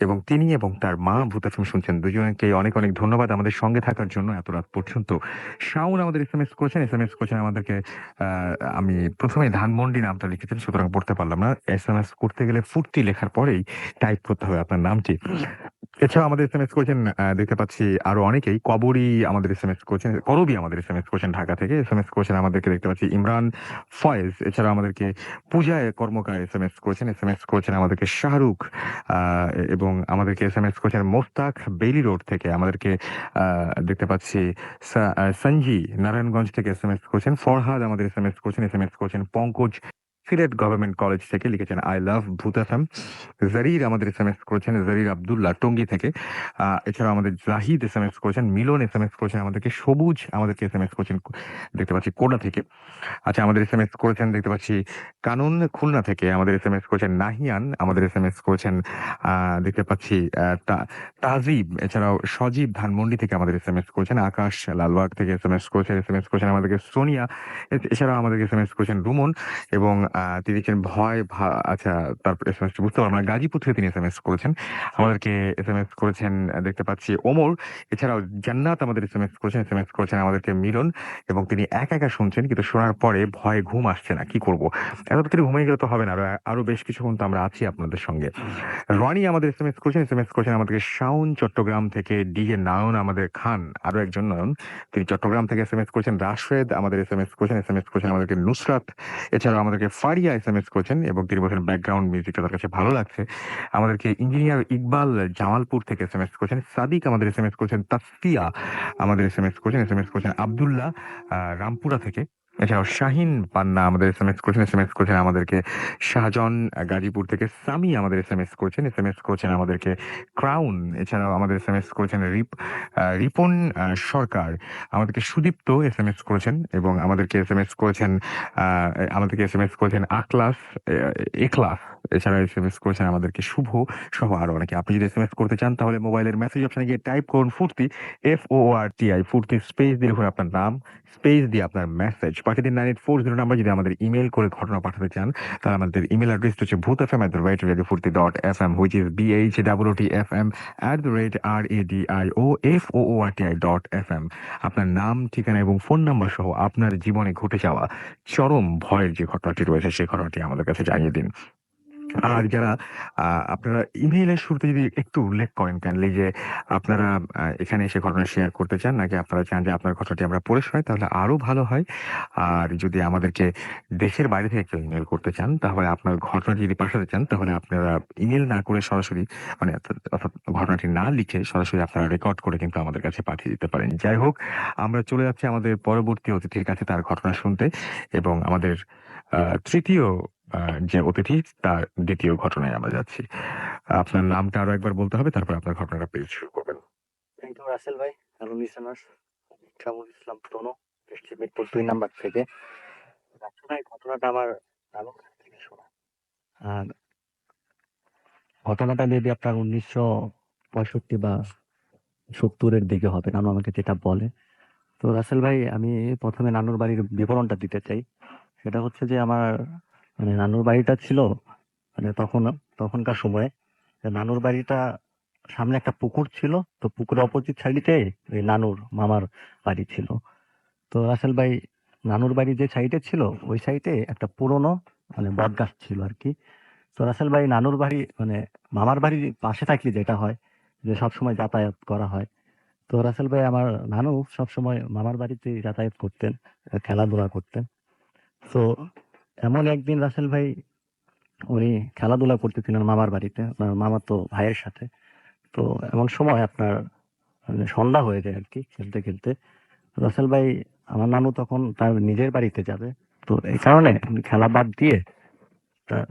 এবং তিনি এবং তার মা ভূত এফএম শুনছেন। দুজনকে অনেক অনেক ধন্যবাদ আমাদের সঙ্গে থাকার জন্য এত রাত পর্যন্ত। শাওন আমাদের এসএমএস করেছেন আমাদেরকে। আমি প্রথমে ধানমন্ডি নামটা লিখেছেন, সুতরাং পড়তে পারলাম না। এসএমএস করতে গেলে ফুর্তি লেখার পরেই টাইপ করতে হবে আপনার নামটি। এছাড়া আমাদের এসএমএস করেছেন দেখতে পাচ্ছি আরো অনেকেই। কবরী আমাদের এসএমএস করেছেন, করবী আমাদের এসএমএস করেছেন ঢাকা থেকে। এসএমএস করেছেন আমাদেরকে দেখতে পাচ্ছি ইমরান ফয়েজ। এছাড়া আমাদেরকে পূজায় কর্মকার এসএমএস করেছেন আমাদেরকে শাহরুখ, এবং আমাদেরকে এসএমএস করেছেন মোস্তাক বেইলি রোড থেকে। আমাদেরকে দেখতে পাচ্ছি সঞ্জি নারায়ণগঞ্জ থেকে এসএমএস করেছেন। ফরহাদ আমাদের এসএমএস করেছেন পঙ্কজ সিলেট গভর্নমেন্ট কলেজ থেকে, লিখেছেন আই লাভ ভূত এফএম। জারির আমাদের এসএমএস করেছেন, জারির আব্দুল্লাহ টঙ্গী থেকে। এছাড়া আমাদের জাহিদ এসএমএস করেছেন, মিলন এসএমএস করেছেন আমাদেরকে, সবুজ আমাদেরকে এসএমএস করেছেন দেখতে পাচ্ছি কোটা থেকে। আচ্ছা, আমাদের এসএমএস করেছেন দেখতে পাচ্ছি কানুন খুলনা থেকে। আমাদের এসএমএস করেছেন নাহিয়ান, আমাদের এসএমএস করেছেন দেখতে পাচ্ছি তাজিব। এছাড়াও সজীব ধানমন্ডি থেকে আমাদের এসএমএস করেছেন। আকাশ লালবাগ থেকে এসএমএস করেছেন আমাদেরকে সোনিয়া। এছাড়াও আমাদেরকে এসএমএস করেছেন রুমন, এবং তিনি লিখছেন আচ্ছা, তারপর এসএমএস বুঝতে পারলাম না। গাজীপুর থেকে তিনি এসএমএস করেছেন আমাদেরকে। এসএমএস করেছেন দেখতে পাচ্ছি ওমর। এছাড়াও জান্নাত আমাদের এসএমএস করেছেন আমাদেরকে মিলন, এবং তিনি একা একা শুনছেন, কিন্তু শোনার পরে ভয়ে ঘুম আসছে না, কি করব। এত তাড়াতাড়ি ঘুমিয়ে গেলে তো হবে না, আরো বেশ কিছুক্ষণ তো আমরা আছি আপনাদের সঙ্গে। রনি আমাদের এসএমএস করেছেন আমাদেরকে শাওন চট্টগ্রাম থেকে। ডিজে নায়ন আমাদের খান, আরো একজন নয়ন, তিনি চট্টগ্রাম থেকে এসএমএস করেছেন। রাশেদ আমাদের এসএমএস করেছেন আমাদেরকে নুসরাত। এছাড়াও আমাদেরকে ফারিয়া এসএমএস করেছেন, এবং তিনি বলছেন ব্যাকগ্রাউন্ড মিউজিকটা তার কাছে ভালো লাগছে। আমাদেরকে ইঞ্জিনিয়ার ইকবাল জামালপুর থেকে এসএমএস করেছেন। সাদিক আমাদের এসএমএস করেছেন। তাসফিয়া আমাদের এসএমএস করেছেন আব্দুল্লাহ রামপুরা থেকে। এছাড়াও শাহিন পান্না আমাদের এসএমএস করেছেন আমাদেরকে। শাহজাহান গাজীপুর থেকে। সামি আমাদের এসএমএস করেছেন আমাদেরকে ক্রাউন। এছাড়াও আমাদের এসএমএস করেছেন রিপন সরকার। আমাদেরকে সুদীপ্ত এসএমএস করেছেন, এবং আমাদেরকে এসএমএস করেছেন এখলাস। এছাড়া এসএমএস করেছেন আমাদেরকে শুভ, সহ আরো অনেকে। আপনি যদি এসএমএস করতে চান তাহলে মোবাইলের মেসেজ অপশনে গিয়ে টাইপ করুন ফুর্তি, FORTI, ফুর্তি স্পেস দিয়ে লিখুন আপনার নাম, স্পেস দিয়ে আপনার মেসেজ পাঠিয়ে দিন 9840 নাম্বার। যদি আমাদের ইমেল করে ঘটনা পাঠাতে চান তাহলে আমাদের ইমেল অ্যাড্রেস হচ্ছে bhutfm@radiofurti.fm, which is BHWTFM@radioFOORTI.fm। আপনার নাম, ঠিকানা এবং ফোন নাম্বার সহ আপনার জীবনে ঘটে যাওয়া চরম ভয়ের যে ঘটনাটি রয়েছে সেই ঘটনাটি আমাদের কাছে জানিয়ে দিন। আর যারা আপনারা ইমেইলের শুরুতে যদি একটু উল্লেখ করেন কাইন্ডলি যে আপনারা এখানে এসে ঘটনা শেয়ার করতে চান, নাকি আপনারা চান যে আপনার ঘটনাটি আমরা পড়ে শোনাই, তাহলে আরো ভালো হয়। আর যদি আমাদেরকে দেশের বাইরে থেকে কেউ ইমেল করতে চান, তাহলে আপনার ঘটনাটি যদি পাঠাতে চান, তাহলে আপনারা ইমেল না করে সরাসরি, মানে অর্থাৎ ঘটনাটি না লিখে সরাসরি আপনারা রেকর্ড করে কিন্তু আমাদের কাছে পাঠিয়ে দিতে পারেন। যাই হোক, আমরা চলে যাচ্ছি আমাদের পরবর্তী অতিথির কাছে তার ঘটনা শুনতে, এবং আমাদের তৃতীয় যে অতিথি তার দ্বিতীয় ঘটনায় আমরা যাচ্ছি। আপনার নামটা আরো একবার বলতে হবে, তারপর আপনার ঘটনাটা পেজ শুরু করবেন। থ্যাংক ইউ রাসেল ভাই। হ্যালো লিসেনার্স, কামরুল ইসলাম তনু, এসছি মিরপুর 2 নাম্বার থেকে। আসলে এই ঘটনাটা আমার নানুর কাছ থেকে শোনা। আর ঘটনাটা মেবি আপনার 1965 বা 70-এর দিকে হবে, নানু আমাকে যেটা বলে। তো রাসেল ভাই, আমি প্রথমে নানুর বাড়ির বিবরণটা দিতে চাই। সেটা হচ্ছে যে আমার মানে নানুর বাড়িটা ছিল মানে তখনকার সময়ে নানুর বাড়িটা সামনে একটা পুকুর ছিল। তো পুকুরের অপোজিট সাইডে ওই নানুর মামার বাড়ি ছিল। তো রাসেল ভাই, নানুর বাড়ি যে সাইডে ছিল ওই সাইডে একটা পুরনো মানে বট গাছ ছিল আর কি। তো রাসেল ভাই, নানুর বাড়ি মানে মামার বাড়ির পাশে থাকলে যেটা হয় যে সবসময় যাতায়াত করা হয়। তো রাসেল ভাই, আমার নানু সবসময় মামার বাড়িতে যাতায়াত করতেন, খেলাধুলা করতেন। তো এমন একদিন রাসেল ভাই উনি খেলাধুলা করতেছিলেন মামার বাড়িতে, মামার তো ভাইয়ের সাথে। তো এমন সময় আপনার মানে সন্ধ্যা হয়ে যায় আর কি, খেলতে খেলতে। রাসেল ভাই, আমার নানু তখন তার নিজের বাড়িতে যাবে। তো এই কারণে উনি খেলা বাদ দিয়ে তার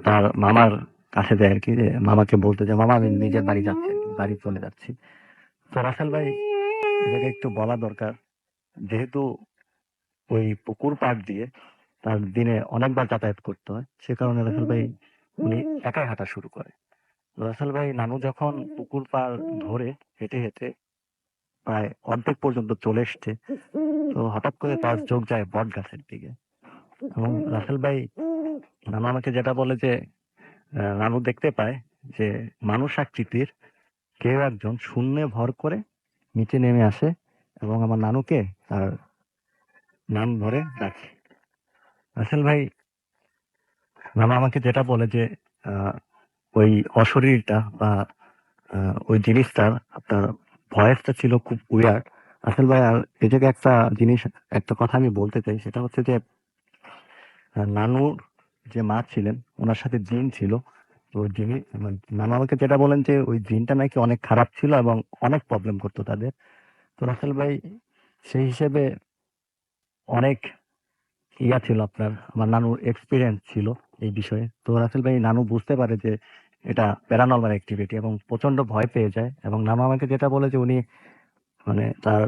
তার মামার কাছে যায় আর কি, যে মামাকে বলতে যে মামা আমি নিজের বাড়ি যাচ্ছি, বাড়ি চলে যাচ্ছি। তো রাসেল ভাই, এটাকে একটু বলা দরকার, যেহেতু ওই পুকুর পাড় দিয়ে তার দিনে অনেকবার যাতায়াত করতে হয়, সে কারণে রাসেল ভাই উনি একাই হাঁটা শুরু করে। তো রাসেল ভাই নানু যখন পুকুর পাড় ধরে হেঁটে হেঁটে প্রায় অর্ধেক পর্যন্ত চলে এসছে, তো হঠাৎ করে তার চোখ যায় বট গাছের দিকে। এবং রাসেল ভাই, নানু আমাকে যেটা বলে যে নানু দেখতে পায় যে মানুষ আকৃতির কেউ একজন শূন্যে ভর করে নিচে নেমে আসে এবং আমার নানুকে তার নাম ধরে ডাকে। রাসেল ভাই, নানু আমাকে যেটা বলে যে আহ, ওই অশরীরটা বা ওই জিনিসটার আপনার ভয়েসটা ছিল খুব উইয়ার্ড। রাসেল ভাই, আর এই জায়গায় একটা জিনিস, একটা কথা আমি বলতে চাই, সেটা হচ্ছে যে নানুর যে মা ছিলেন ওনার সাথে জিন ছিল। তো যিনি নানু আমাকে যেটা বলেন যে ওই জিনটা নাকি অনেক খারাপ ছিল এবং অনেক প্রবলেম করতো তাদের। তো রাসেল ভাই, সেই হিসেবে অনেক ছিল আপনার, আমার নানুর এক্সপিরিয়েন্স ছিল এই বিষয়ে। তো রাসেল ভাই, নানু বুঝতে পারে যে এটা প্যারানর্মাল অ্যাক্টিভিটি এবং প্রচন্ড ভয় পেয়ে যায়। এবং নানু আমাকে যেটা বলে যে উনি মানে তার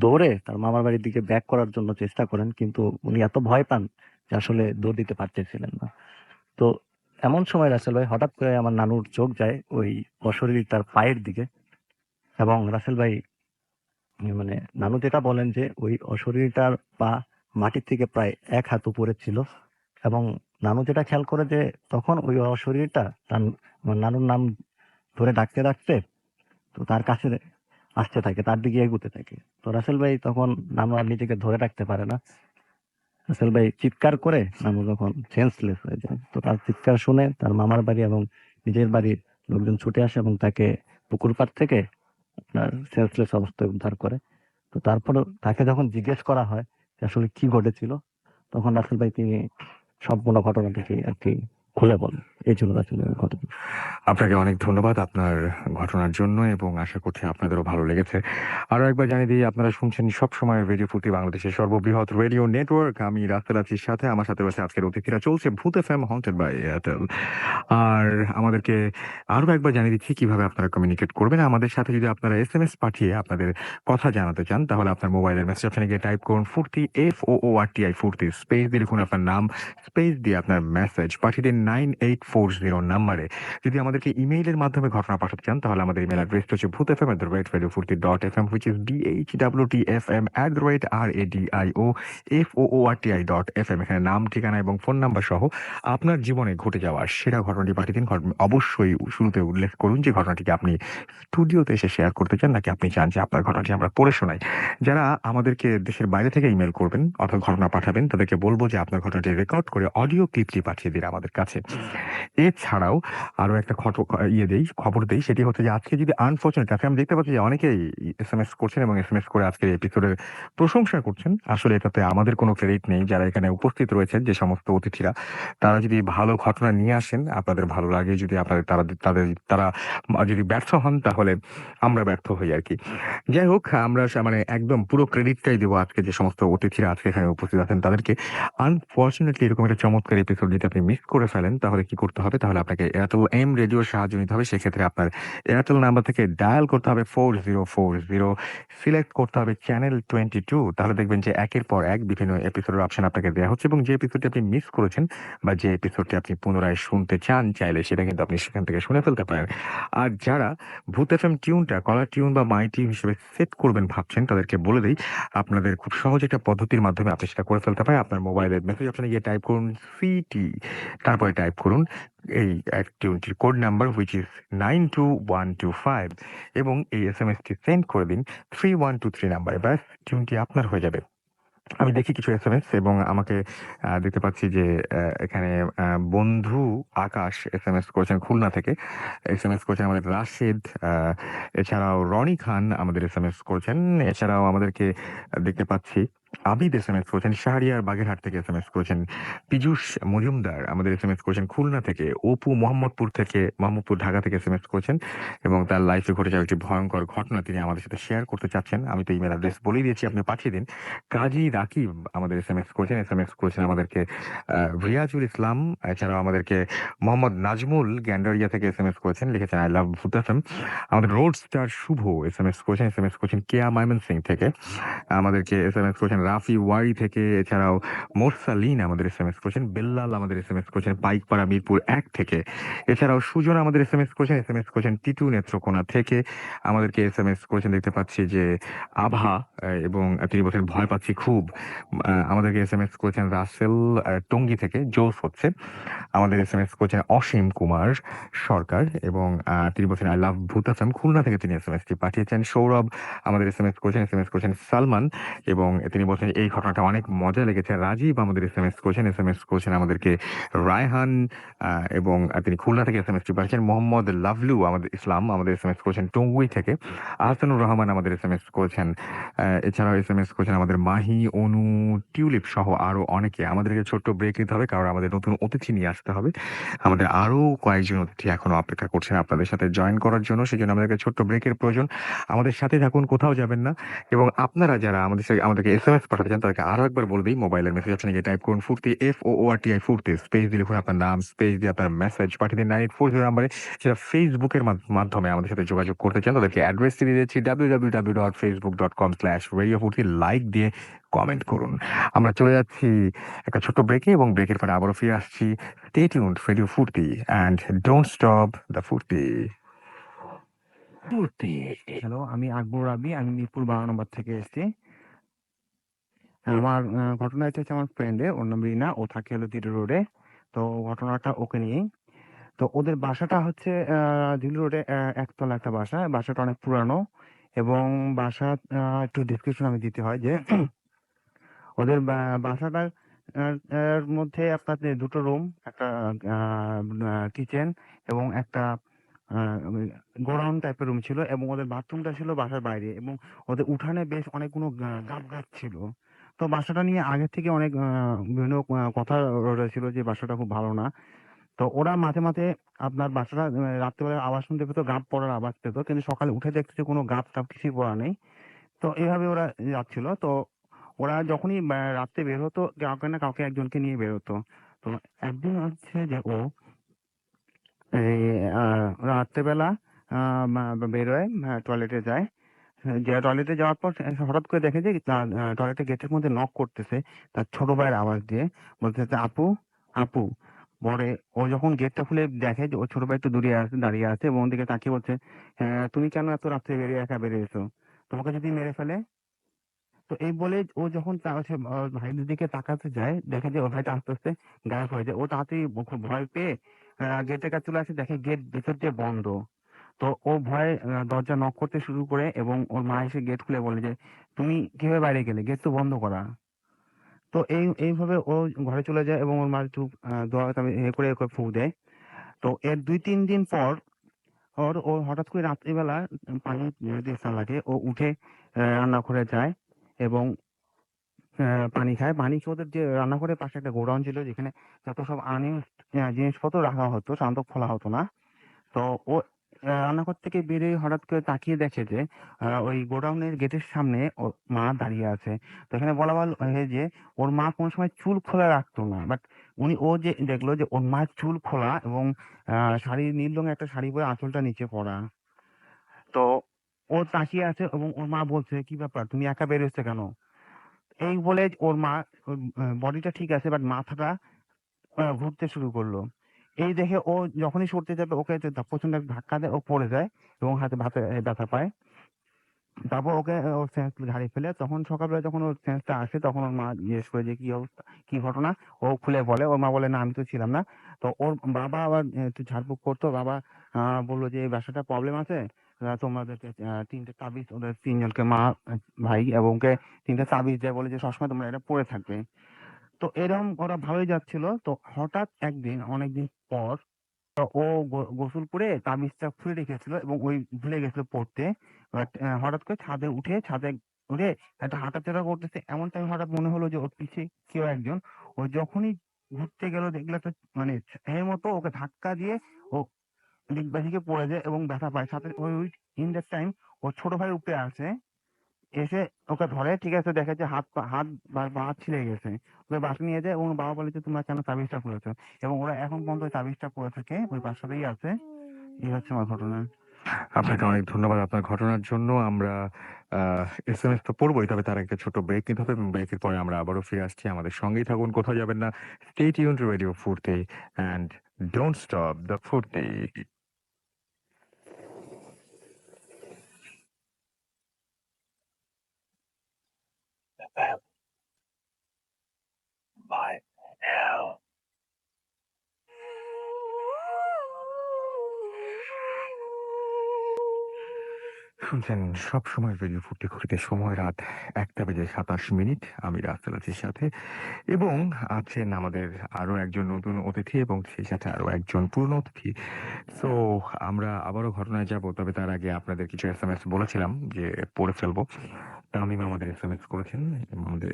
দৌড়ে তার মামার বাড়ির দিকে ব্যাক করার জন্য চেষ্টা করেন, কিন্তু উনি এত ভয় পান যে আসলে দৌড় দিতে পারতেছিলেন না। তো এমন সময় রাসেল ভাই, হঠাৎ করে আমার নানুর চোখ যায় ওই অশরীরী তার পায়ের দিকে। এবং রাসেল ভাই, নানু যেটা বলেন যে ওই অশরীরীটার পা মাটির থেকে প্রায় 1 হাত উপরে ছিল। এবং নানু যেটা খেয়াল করে যে তখন ওই অশরীরীটা তার আমার নানুর নাম ধরে ডাকতে ডাকতে তো তার কাছে আসতে থাকে, তার দিকে এগুতে থাকে। তো রাসেল ভাই, তখন নানু আর নিজেকে ধরে রাখতে পারে না। রাসেল ভাই চিৎকার করে নানু যখন সেন্সলেস হয়ে যায়, তো তার চিৎকার শুনে তার মামার বাড়ি এবং নিজের বাড়ির লোকজন ছুটে আসে এবং তাকে পুকুর পাড় থেকে আপনার সেন্সলেস অবস্থায় উদ্ধার করে। তো তারপর তাকে যখন জিজ্ঞেস করা হয় যে আসলে কি ঘটেছিল, তখন রাসেল ভাই তিনি সম্পূর্ণ ঘটনাটিকে আর কি খুলে বলেন। এই ছিল রাসেলের ঘটনা। আপনাকে অনেক ধন্যবাদ আপনার ঘটনার জন্য এবং আশা করছি আপনাদেরও ভালো লেগেছে। আরো একবার জানিয়ে দিই, আপনারা শুনছেন সবসময় রেডিও ফুর্তি, বাংলাদেশের সর্ববৃহৎ রেডিও নেটওয়ার্ক। আমি রাসেল আছির সাথে, আমার সাথে রয়েছে আজকের অতিথিরা। চলছে ভূত এফএম হন্টেড বাই এয়ারটেল। আর আমাদেরকে আরো একবার জানিয়ে দিচ্ছি কিভাবে আপনারা কমিউনিকেট করবেন আমাদের সাথে। যদি আপনারা এসএমএস পাঠিয়ে আপনাদের কথা জানাতে চান, তাহলে আপনার মোবাইলের মেসেজ অপশনে গিয়ে টাইপ করুন ফুর্তি, FOORTI ফুর্তি, স্পেস দিয়ে লিখুন আপনার নাম, স্পেস দিয়ে আপনার মেসেজ পাঠিয়ে দিন 9840 নাম্বারে। যদি আমাদেরকে ইমেইলের মাধ্যমে ঘটনা পাঠাতে চান, তাহলে আমাদের ইমেল অ্যাড্রেস হচ্ছে bhutfm@radiofurti.fm, which is BHWTFM@radiofurti.fm। এখানে নাম, ঠিকানা এবং ফোন নাম্বার সহ আপনার জীবনে ঘটে যাওয়া সেরা ঘটনাটি পাঠিয়ে দিন। অবশ্যই শুরুতে উল্লেখ করুন যে ঘটনাটিকে আপনি স্টুডিওতে এসে শেয়ার করতে চান, নাকি আপনি চান যে আপনার ঘটনাটি আমরা পড়ে শোনাই। যারা আমাদেরকে দেশের বাইরে থেকে ইমেল করবেন অথবা ঘটনা পাঠাবেন, তাদেরকে বলবো যে আপনার ঘটনাটি রেকর্ড করে অডিও ক্লিপটি পাঠিয়ে দিন আমাদের কাছে। এছাড়াও আরো একটা খবর দেই, সেটি হচ্ছে যে আজকে যদি আনফরচুনেট, আজকে আমি দেখতে পাচ্ছি যে অনেকেই এসএমএস করছেন এবং এসএমএস করে আজকের এপিসোডের প্রশংসা করছেন। আসলে এটাতে আমাদের কোনো ক্রেডিট নেই। যারা এখানে উপস্থিত রয়েছেন, যে সমস্ত অতিথিরা, তারা যদি ভালো ঘটনা নিয়ে আসেন, আপনাদের ভালো লাগে। যদি আপনাদের তারা যদি ব্যর্থ হন, তাহলে আমরা ব্যর্থ হই আর কি। যাই হোক, আমরা একদম পুরো ক্রেডিটটাই দেবো আজকে যে সমস্ত অতিথিরা আজকে এখানে উপস্থিত আছেন তাদেরকে। আনফরচুনেটলি এরকম একটা চমৎকার এপিসোড যদি আপনি মিস করে ফেলেন, তাহলে কি করতে হবে? তাহলে আপনাকে এয়ারটেল এম রেডিওর সাহায্য নিতে হবে। সেক্ষেত্রে আপনার এয়ারটেল নাম্বার থেকে ডায়াল করতে হবে 4040, সিলেক্ট করতে হবে চ্যানেল 22। তাহলে দেখবেন যে একের পর এক বিভিন্ন এপিসোডের অপশন আপনাকে দেওয়া হচ্ছে, এবং যে এপিসোডটি আপনি মিস করেছেন বা যে এপিসোডটি আপনি পুনরায় শুনতে চান, চাইলে সেটা কিন্তু আপনি সেখান থেকে শুনে ফেলতে পারেন। আর যারা ভূত এফএম টিউনটা কলার টিউন বা মাই টিউন হিসেবে সেট করবেন ভাবছেন, তাদেরকে বলে দিই, আপনাদের খুব সহজ একটা পদ্ধতির মাধ্যমে আপনি সেটা করে ফেলতে পারেন। আপনার মোবাইলের মেসেজ অপশনে গিয়ে টাইপ করুন সিটি, তারপরে টাইপ করুন এই টিউনটির কোড নাম্বার, হুইচ ইজ 92125, এবং এই এসএমএসটি সেন্ড করে দিন 3123 নাম্বারে। ব্যাস, টিউনটি আপনার হয়ে যাবে। আমি দেখি কিছু এসএমএস, এবং আমাকে দেখতে পাচ্ছি যে এখানে বন্ধু আকাশ এসএমএস করেছেন খুলনা থেকে। এসএমএস করেছেন আমাদের রাশেদ, এছাড়াও রনি খান আমাদের এসএমএস করেছেন। এছাড়াও আমাদেরকে দেখতে পাচ্ছি আবিদ এসএমএস করেছেন, শাহরিয়ার বাগেরহাট থেকে এসএমএস করেছেন। পীযূষ মজুমদার আমাদের এসএমএস করেছেন খুলনা থেকে। অপু মোহাম্মদপুর ঢাকা থেকে এসএমএস করেছেন, এবং তার লাইফে ঘটে যাওয়া একটি ভয়ঙ্কর ঘটনা তিনি আমাদের সাথে শেয়ার করতে চাচ্ছেন। আমি তো ইমেল অ্যাড্রেস বলেই দিয়েছি, আপনি পাঠিয়ে দিন। কাজী রাকিব আমাদের এসএমএস করেছেন আমাদেরকে রিয়াজুল ইসলাম। এছাড়াও আমাদেরকে মোহাম্মদ নাজমুল গ্যান্ডারিয়া থেকে এসএমএস করেছেন, লিখেছেন আই লাভ ভূত এফএম। আমাদের রোড স্টার শুভ এসএমএস করেছেন কেয়া ময়মনসিং থেকে। আমাদেরকে এসএমএস করেছেন রাফি ওয়ারি থেকে, এছাড়াও মোরসালিন আমাদের এসএমএস করেছেন, বেল্লাল আমাদের এসএমএস করেছেন পাইকপাড়া মিরপুর ১ থেকে, এছাড়াও সুজন আমাদের এসএমএস করেছেন টিটু নেত্রকোনা থেকে, আমাদেরকে এসএমএস করেছেন দেখতে পাচ্ছি যে আভা, এবং তিনি বলছেন ভয় পাচ্ছি খুব। আমাদেরকে এসএমএস করেছেন রাসেল টঙ্গী থেকে, জোস হচ্ছে। আমাদের এসএমএস করেছেন অসীম কুমার সরকার, এবং তিনি বলছেন আই লাভ ভূতাসাম, খুলনা থেকে তিনি এসএমএসটি পাঠিয়েছেন। সৌরভ আমাদের এসএমএস করেছেন সালমান, এবং তিনি বলছেন এই ঘটনাটা অনেক মজা লেগেছে। রাজীব আমাদের এসএমএস করেছেন আমাদেরকে রায়হান, এবং তিনি খুলনা থেকে এসএমএসটি পাঠিয়েছেন। মোহাম্মদ লাভলু ইসলাম আমাদের এসএমএস করেছেন টঙ্গুই থেকে। আহসানুর রহমান আমাদের এসএমএস করেছেন, এছাড়াও এসএমএস করেছেন আমাদের মাহি, অনু, টিউলিপ সহ আরো অনেকে। আমাদেরকে ছোট্ট ব্রেক নিতে হবে, কারণ আমাদের নতুন অতিথি নিয়ে আসতে হবে। আমাদের আরো কয়েকজন অতিথি এখনো অপেক্ষা করছেন আপনাদের সাথে জয়েন করার জন্য, সেই জন্য আমাদেরকে ছোট্ট ব্রেকের প্রয়োজন। আমাদের সাথে থাকুন, কোথাও যাবেন না। এবং আপনারা যারা আমাদেরকে এসএমএস পাঠাতে চান, তাদেরকে আরো একবার বলে দিই, মোবাইলের মেসেজ অপশনে গিয়ে টাইপ করুন ফুর্তি, FOORTI ফুর্তি, স্পেস দিয়ে লিখুন আপনার নাম, স্পেস দিয়ে আপনার মেসেজ পাঠিয়ে দিন 9840 নাম্বারে। সেটা ফেসবুকের মাধ্যমে আমাদের সাথে যোগাযোগ করতে চান, তাদেরকে অ্যাড্রেসটি দিয়ে দিচ্ছি www.facebook.com/radiofurti। লাইক দিয়ে কমেন্ট করুন। আমরা চলে যাচ্ছি একটা ছোট্ট ব্রেকে, এবং ব্রেকের পরে আবারও ফিরে আসছি। স্টে টিউনড, রেডিও ফুর্তি, অ্যান্ড ডোন্ট স্টপ দ্য ফুর্তি। হ্যালো, আমি আকবর রাবি, আমি মিরপুর 12 নম্বর থেকে এসেছি। আমার ঘটনা হচ্ছে আমার ফ্রেন্ডে, ওর নাম রিনা, ও থাকে হলো দিল্লি রোডে। তো ঘটনাটা ওকে নিয়েই। তো ওদের বাসাটা হচ্ছে দিল্লি রোডে, একতলা একটা বাসা। বাসাটা অনেক পুরানো, এবং বাসা একটু ডিসক্রিপশন আমি দিতে হয় যে ওদের বাসাটার এর মধ্যে আপনার যে দুটো রুম, একটা কিচেন এবং একটা গোডাউন টাইপের রুম ছিল, এবং ওদের বাথরুমটা ছিল বাসার বাইরে, এবং ওদের উঠানে বেশ অনেকগুলো গাব গাছ ছিল। তো বাসাটা নিয়ে আগে থেকে অনেক বিভিন্ন কথা রয়েছিল যে বাসাটা খুব ভালো না। তো ওরা মাঝে মাঝে আপনার বাসাটা রাত্রেবেলা আওয়াজ শুনতে পেতো, গাব পড়ার আওয়াজ পেতো, কিন্তু সকালে উঠে দেখতে যে কোনো গাব টাব কিছুই পড়া নেই। তো এইভাবে ওরা যাচ্ছিল। তো ওরা যখনই রাত্রে বের হতো, কাউকে না কাউকে একজনকে নিয়ে বের হতো। তো একদিন হচ্ছে যে ও এই রাত্রেবেলা বেরোয়, টয়লেটে যায়। যে টয়লেটে যাওয়ার পর সে হঠাৎ করে দেখে যে টয়লেটের গেটের মধ্যে নক করতেছে তার ছোট ভাইয়ের আওয়াজ দিয়ে, বলতেছে আপু, আপু। পরে ও যখন গেটটা খুলে দেখে যে ওর ছোট ভাই একটু দূরে দাঁড়িয়ে আছে, এবং ওর দিকে তাকিয়ে বলছে, তুমি কেন এত রাত্রে বেরিয়ে একা বেরিয়েছো? তোমাকে যদি মেরে ফেলে? তো এই বলে ও যখন তার হচ্ছে ভাইদের দিকে তাকাতে যায়, দেখে যে ওর ভাইটা আস্তে আস্তে গায়েব হয়ে যায়। ও তাড়াতাড়ি খুব ভয় পেয়ে গেটের কাছে চলে আসে, দেখে গেট ভেতর দিয়ে বন্ধ। তো ও ভয়ে দরজা নক করতে শুরু করে, এবং ওর মা এসে গেট খুলে বলে যে তুমি কিভাবে বাইরে গেলে, গেট তো বন্ধ করা। তো এইভাবে ও ঘরে চলে যায়, এবং ওর মা একটু দোয়া করে ওকে ফু দেয়। তো এর 2-3 দিন পর ও হঠাৎ করে রাত্রিবেলা পানি তেষ্টা লাগে, ও উঠে রান্নাঘরে যায়, এবং পানি খায়। পানি খেয়ে ওদের যে রান্নাঘরের পাশে একটা গোডাউন ছিল, যেখানে যত সব জিনিসপত্র রাখা হতো, সাধারণত খোলা হতো না। তো ও রান্নাঘর থেকে বেরিয়ে হঠাৎ করে তাকিয়ে দেখে যে ওই গোডাউনের গেটের সামনে ওর মা দাঁড়িয়ে আছে। তো এখানে বলা ভালো যে ওর মা কোনো সময় চুল খোলা রাখতো না, বাট ও যে দেখলো যে ওর মায়ের চুল খোলা, এবং শাড়ি, নীল রঙের একটা শাড়ি পরে আঁচলটা নিচে পড়া। তো ও তাকিয়ে আছে, এবং ওর মা বলছে কি ব্যাপার, তুমি একা বের হচ্ছে কেন? এই বলে ওর মা, বডিটা ঠিক আছে বাট মাথাটা ঘুরতে শুরু করলো। এই দেখে ও যখনই সরতে যাবে, ওকে প্রচন্ড একটা ধাক্কা দেয়, ও পড়ে যায়, এবং ভাতে ব্যথা পায়। তারপর ওকে ওর সেন্স হারিয়ে ফেলে। তখন সকালবেলা যখন ওর সেন্সটা আসে, তখন ওর মা জিজ্ঞেস করে যে কি অবস্থা, কি ঘটনা। ও খুলে বলে, ওর মা বলে না আমি তো ছিলাম না। তো ওর বাবা আবার একটু ঝাড়ফুঁক করতো। বাবা বললো যে এই বাসাটা প্রবলেম আছে, তোমাদেরকে 3টে তাবিজ, ওদের 3জনকে, মা, ভাই এবং ওকে 3টে তাবিজ দেয়, বলে যে সবসময় তোমরা এটা পড়ে থাকবে। তো এরকম ওরা ভালোই যাচ্ছিল। তো হঠাৎ একদিন, অনেকদিন পর, তো ও গোসল করে তাবিজটা খুলে রেখেছিল, এবং ওই ভুলে গেছিল পড়তে। বাট হঠাৎ করে ছাদে উঠে একটা হাঁটাচলা করতেছে, এমন টাইম হঠাৎ মনে হলো যে ওর পিছে কেউ একজন। ও যখনই ঘুরতে গেল, দেখলো একটা মানে এর মতো ওকে ধাক্কা দিয়ে ও দিকবাদিকে পড়ে যায়, এবং ব্যথা পায়। সাথে ওই ইন দ্যাট টাইম ওর ছোট ভাই উপরে আসে, এসে ওকে ধরে। ঠিক আছে, দেখে যে হাত বা পা ছিঁড়ে গেছে। ওকে বাসা নিয়ে যায়, এবং বাবা বলে যে তোমরা কেন তাবিজটা করেছো, এবং ওরা এখন পর্যন্ত ওই তাবিজটা পরে থাকে, ওই বাসাতেই আছে। এই হচ্ছে আমার ঘটনা। আপনাকে অনেক ধন্যবাদ আপনার ঘটনার জন্য। আমরা এসএমএস তো পড়বই, তবে তার একটা ছোট ব্রেক নিতে হবে এবং ব্রেকের পরে আমরা আবারও ফিরে আসছি। আমাদের সঙ্গেই থাকুন, কোথাও যাবেন না। স্টে টিউনড টু রেডিও ফুর্তি অ্যান্ড ডোন্ট স্টপ দ্য ফুর্তি। শুনছেন সবসময় রেডিও ফুর্তি ঘড়িতে সময় রাত ১টা বেজে ২৭ মিনিট। আমি রাসেল আছির সাথে, এবং আছেন আমাদের আরো একজন নতুন অতিথি এবং সেই সাথে আরো একজন পুরনো অতিথি। সো আমরা আবারও ঘটনায় যাব, তবে তার আগে আপনাদের কিছু এসএমএস বলেছিলাম যে পড়ে ফেলবো। তামিম আমাদের এসএমএস করেছেন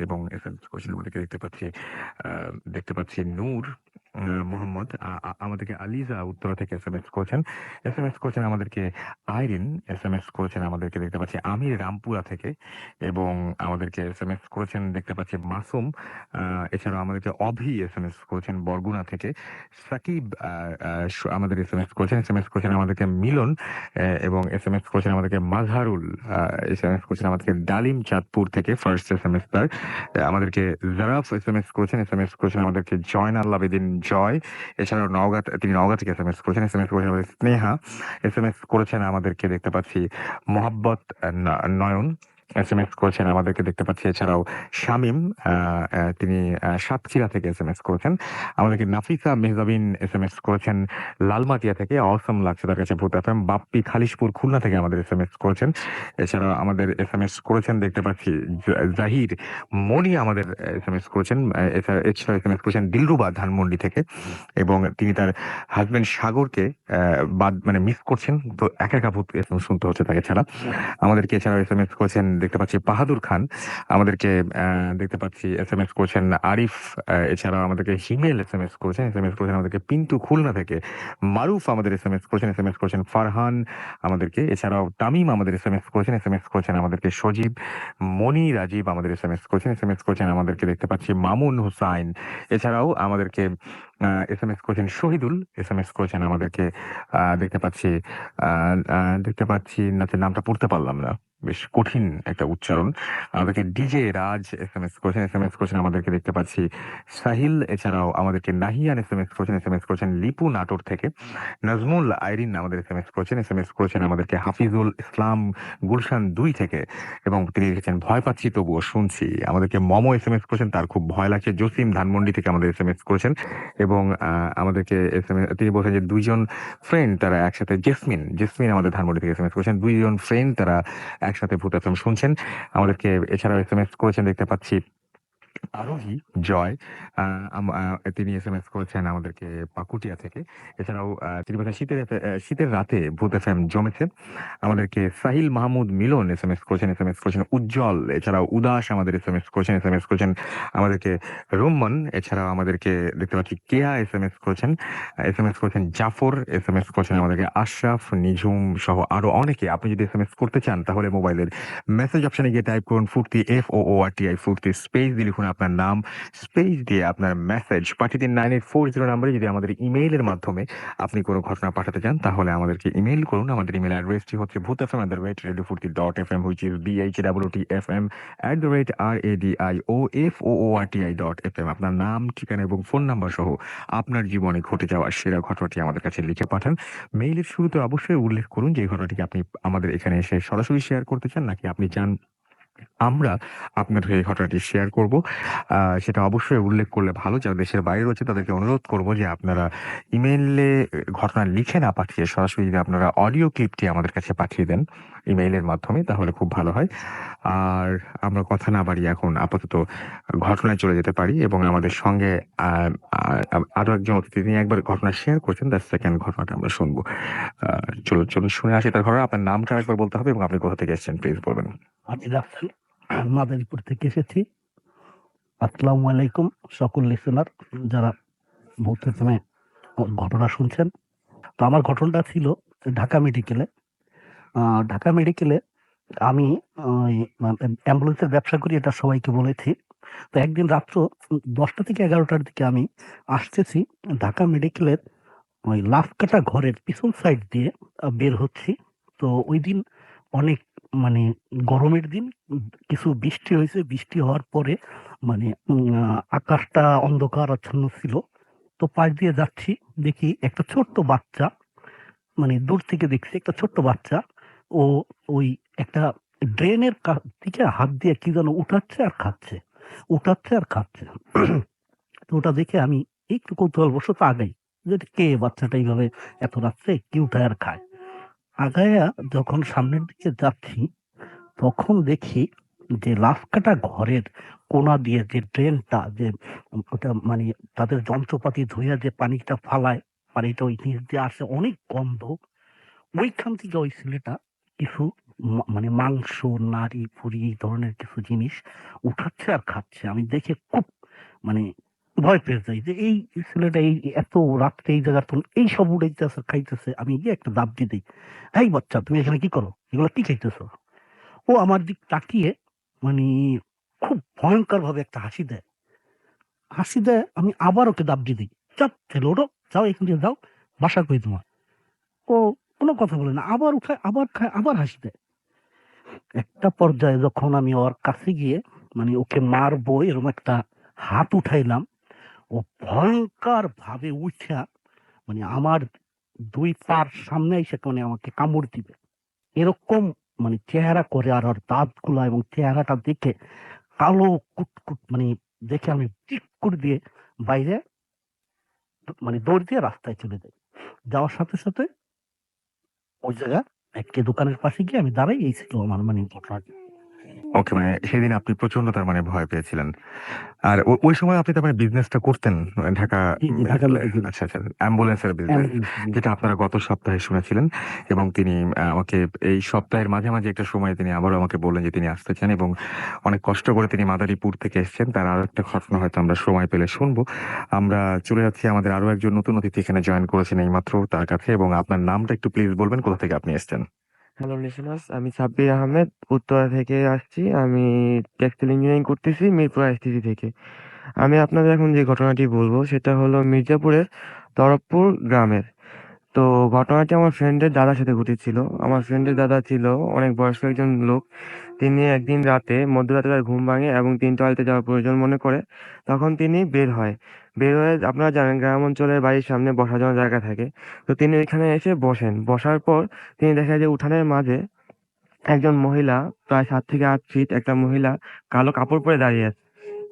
এবং এসএমএস করেছেন আমাদেরকে দেখতে পাচ্ছি নূর মোহাম্মদ আমাদেরকে আলিজা উত্তরা থেকে এসএমএস করেছেন আমাদেরকে আইরিন এসএমএস করেছেন আমাদেরকে দেখতে পাচ্ছি আমির রামপুরা থেকে, এবং আমাদেরকে এসএমএস করেছেন দেখতে পাচ্ছি মাসুম। এছাড়াও আমাদেরকে অভি এসএমএস করেছেন বরগুনা থেকে। সাকিব আমাদের এসএমএস করেছেন আমাদেরকে মিলন, এবং এসএমএস করেছেন আমাদেরকে মাঝহারুল, এসএমএস করেছেন আমাদেরকে ডালিম চাঁদপুর থেকে ফার্স্ট এসএমএস তার। আমাদেরকে জারাফ এসএমএস করেছেন আমাদেরকে জয়নাল আবেদিন জয়। এছাড়াও তিনি নওগাঁ থেকে এসএমএস করেছেন আমাদের স্নেহা। এসএমএস করেছেন আমাদেরকে দেখতে পাচ্ছি মোহাব্বত নয়ন এসএমএস করেছেন আমাদেরকে দেখতে পাচ্ছি। এছাড়াও শামীম, তিনি সাতক্ষীরা থেকে এসএমএস করেছেন আমাদেরকে। নাফিসা মেহজাবিন এসএমএস করেছেন লালমাটিয়া থেকে, অসম লাগছে তার কাছে ভূত এফএম। বাপ্পি খালিশপুর খুলনা থেকে আমাদের এসএমএস করেছেন। এছাড়াও আমাদের এসএমএস করেছেন দেখতে পাচ্ছি জাহির মনি আমাদের এসএমএস করেছেন। এছাড়া এসএমএস করেছেন দিলরুবা ধানমন্ডি থেকে, এবং তিনি তার হাজবেন্ড সাগরকে মিস করছেন, তো একা একা ভূত এসএমএস শুনতে হচ্ছে তাকে ছাড়া। আমাদেরকে এছাড়াও এসএমএস করেছেন দেখতে পাচ্ছি বাহাদুর খান, আমাদেরকে দেখতে পাচ্ছি এসএমএস করেছেন আরিফ। এছাড়াও আমাদেরকে হিমেল এসএমএস করেছেন আমাদেরকে পিন্টু খুলনা থেকে। মারুফ আমাদের এসএমএস করেছেন ফারহান আমাদেরকে। এছাড়াও তামিম আমাদের এসএমএস করেছেন আমাদেরকে সজীব। মনি রাজীব আমাদের এসএমএস করেছেন আমাদেরকে দেখতে পাচ্ছি মামুন হুসাইন। এছাড়াও আমাদেরকে এসএমএস করেছেন শহীদুল, এসএমএস করেছেন আমাদেরকে দেখতে পাচ্ছি নামটা পড়তে পারলাম না, বেশ কঠিন একটা উচ্চারণ। আমাদেরকে ডিজে রাজ এসএমএস করেছেন আমাদেরকে দেখতে পাচ্ছি সাহিল। এছাড়াও আমাদেরকে নাহিয়ান এসএমএস করেছেন লিপু নাটোর থেকে। নাজমুল আইরিন আমাদের এসএমএস করেছেন আমাদেরকে হাফিজুল ইসলাম গুলশান ২ থেকে, এবং তিনি লিখেছেন ভয় পাচ্ছি তবুও শুনছি। আমাদেরকে মমো এসএমএস করেছেন, তার খুব ভয় লাগছে। জসিম ধানমন্ডি থেকে আমাদের এসএমএস করেছেন, এবং আমাদেরকে তিনি বলছেন যে দুইজন ফ্রেন্ড তারা একসাথে। জেসমিন আমাদের ধানমন্ডি থেকে এসএমএস করেছেন, দুইজন ফ্রেন্ড তারা একসাথে ভূত এফএম শুনছেন আমাদেরকে। এছাড়াও এসএমএস করেছেন দেখতে পাচ্ছি আরোহী জয়, তিনি এসএমএস করেছেন আমাদেরকে পাকুটিয়া থেকে। এছাড়াও তিনি বলেছেন শীতের রাতে ভূত এফএম জমেছে। আমাদেরকে সাহিল মাহমুদ মিলন এসএমএস করেছেন উজ্জ্বল। এছাড়াও উদাস আমাদের এসএমএস করেছেন আমাদেরকে রোম্মন। এছাড়াও আমাদেরকে দেখতে পাচ্ছি কেয়া এসএমএস করেছেন জাফর। এসএমএস করেছেন আমাদেরকে আশরাফ, নিঝুম সহ আরো অনেকে। আপনি যদি এসএমএস করতে চান তাহলে মোবাইলের মেসেজ অপশনে গিয়ে টাইপ করুন ফুর্তি FOORTI ফুর্তি, স্পেস দিয়ে লিখুন আপনার নাম, স্পেস দিয়ে আপনার মেসেজ পাঠিয়ে দিন 9840 নাম্বারে। যদি আমাদের ইমেইলের মাধ্যমে আপনি কোনো ঘটনা পাঠাতে চান তাহলে আমাদেরকে ইমেইল করুন। আমাদের ইমেল অ্যাড্রেসটি হচ্ছে bhutfm@radiofurti.fm, which is BHWTFM@radioFOORTI.FM। আপনার নাম, ঠিকানা এবং ফোন নাম্বার সহ আপনার জীবনে ঘটে যাওয়া সেরা ঘটনাটি আমাদের কাছে লিখে পাঠান। মেইলের শুরুতে অবশ্যই উল্লেখ করুন যে এই ঘটনাটিকে আপনি আমাদের এখানে এসে সরাসরি শেয়ার করতে চান, নাকি আপনি চান আমরা আপনার হয়ে এই ঘটনাটি শেয়ার করব। সেটা অবশ্যই উল্লেখ করলে ভালো। যারা দেশের বাইরে রয়েছে তাদেরকে অনুরোধ করব যে আপনারা ইমেইলে ঘটনা লিখে না পাঠিয়ে সরাসরি যদি আপনারা অডিও ক্লিপটি আমাদের কাছে পাঠিয়ে দেন ইমেইলের মাধ্যমে তাহলে খুব ভালো হয়। আর আমরা কথা না বাড়িয়ে এখন আপাতত ঘটনায় চলে যেতে পারি, এবং আমাদের সঙ্গে আরো একজন অতিথি তিনি একবার ঘটনা শেয়ার করছেন, তার সেকেন্ড ঘটনাটা আমরা শুনবো। চলুন শুনে আসি তার ঘটনা। আপনার নামটা একবার বলতে হবে এবং আপনি কোথা থেকে এসেছেন প্লিজ বলবেন। আমি রাফসান মাদারীপুর থেকে এসেছি। আসসালামু আলাইকুম সকল লিসেনার যারা ভূত এফএমে ঘটনা শুনছেন। তো আমার ঘটনাটা ছিল ঢাকা মেডিকেলে। ঢাকা মেডিকেলে আমি অ্যাম্বুলেন্সের ব্যবসা করি, এটা সবাইকে বলেছি। তো একদিন রাত্র 10টা থেকে 11টার দিকে আমি আসতেছি ঢাকা মেডিকেলের ওই লাফকাটা ঘরের পিছন সাইড দিয়ে বের হচ্ছি। তো ওই দিন অনেক মানে গরমের দিন, কিছু বৃষ্টি হয়েছে, বৃষ্টি হওয়ার পরে মানে আকাশটা অন্ধকার আচ্ছন্ন ছিল। তো পাশ দিয়ে যাচ্ছি, দেখি একটা ছোট্ট বাচ্চা, মানে দূর থেকে দেখছি একটা ছোট্ট বাচ্চা, ও ওই একটা ড্রেনের দিকে হাত দিয়ে কি যেন উঠাচ্ছে আর খাচ্ছে, উঠাচ্ছে আর খাচ্ছে। তো ওটা দেখে আমি একটু কৌতূহল বশত আগাই, যে এটা কে বাচ্চাটা এইভাবে এত রাত্রে কি উঠায় আর খায়। আগায়া যখন সামনের দিকে যাচ্ছি, তখন দেখি যে লাশ কাটা ঘরের কোনা দিয়ে যে ড্রেনটা, যে ওটা মানে তাদের যন্ত্রপাতি ধুইয়া যে পানিটা ফালায়, পানিটা ওই নিচ দিয়ে আসে, অনেক গন্ধ। ওইখান থেকে ওই ছেলেটা কিছু মানে মাংস, নাড়ি ভুড়ি এই ধরনের কিছু জিনিস উঠাচ্ছে আর খাচ্ছে। আমি দেখে খুব মানে ভয় পেয়ে যাই যে এই ছেলেটা এই এত রাত্রে এই জায়গার এই সব উড়াইতেছে খাইতেছে। আমি গিয়ে একটা দাব দিয়ে দিই, এই বাচ্চা তুমি এখানে কি করো, এগুলো কি খাইতেছো? ও আমার দিক তাকিয়ে মানে খুব ভয়ঙ্কর ভাবে একটা হাসি দেয়। হাসি দেয়, আমি আবার ওকে দাব দিয়ে দিই, চাপ ছেলে ওঠো, যাও এখান থেকে যাও, বাসা কই তোমার? ও কোনো কথা বলে না, আবার উঠায়, আবার খায়, আবার হাসি দেয়। একটা পর্যায়ে যখন আমি ওর কাছে গিয়ে মানে ওকে মারবো এরকম একটা হাত উঠাইলাম, ও ভয়ঙ্কর ভাবে উঠা মানে আমার দুই পার সামনে এসে মানে আমাকে কামড় দিবে এরকম মানে চেহারা করে। আর ওর দাঁত গুলা এবং চেহারাটা দেখে কালো কুটকুট, মানে দেখে আমি চিক করে দিয়ে বাইরে মানে দৌড় দিয়ে রাস্তায় চলে যাই। যাওয়ার সাথে সাথে ওই জায়গা একটি দোকানের পাশে গিয়ে আমি দাঁড়াই। এই ছিল আমার মানে ঘটনাটা। ওকে, মানে সেদিন আপনি প্রচন্ড তার মানে ভয় পেয়েছিলেন। আর ওই সময় আপনি তার মানে বিজনেসটা করতেন, ঢাকা। জি, জি, ঢাকা মেডিকেল আচ্ছা আচ্ছা, অ্যাম্বুলেন্সের বিজনেস, অ্যাম্বুলেন্স। যেটা আপনারা গত সপ্তাহে শুনেছিলেন। এবং তিনি আমাকে এই সপ্তাহের মাঝামাঝি একটা সময় তিনি আবারও আমাকে বললেন যে তিনি আসতে চান, এবং অনেক কষ্ট করে তিনি মাদারীপুর থেকে এসেছেন। তার আরো একটা ঘটনা হয়তো আমরা সময় পেলে শুনবো। আমরা চলে যাচ্ছি আমাদের আরো একজন নতুন অতিথি এখানে জয়েন করেছেন এইমাত্র, তার কাছে। এবং আপনার নামটা একটু প্লিজ বলবেন, কোথা থেকে আপনি এসেছেন? হ্যালো লিসেনার্স, আমি সাব্বির আহমেদ উত্তরা থেকে আসছি। আমি টেক্সটাইল ইঞ্জিনিয়ারিং করতেছি মিরপুর আইএসটিসি থেকে। আমি আপনাদের এখন যে ঘটনাটি বলবো সেটা হলো মির্জাপুরের তরফপুর গ্রামের। তো ঘটনাটি আমার ফ্রেন্ডের দাদার সাথে ঘটেছিল। আমার ফ্রেন্ডের দাদা ছিল অনেক বয়স্ক একজন লোক। তিনি একদিন রাতে মধ্যরাতে তার ঘুম ভাঙে এবং তিনি টয়লেটে যাওয়ার প্রয়োজন মনে করে। তখন তিনি বের হয়। বের হয়ে, আপনারা জানেন গ্রাম অঞ্চলের বাড়ির সামনে বসার জন্য জায়গা থাকে। তো তিনি ওইখানে এসে বসেন। বসার পর তিনি দেখেন যে উঠানের মাঝে একজন মহিলা, প্রায় ৭ থেকে ৮ ফিট একটা মহিলা কালো কাপড় পরে দাঁড়িয়ে আছে।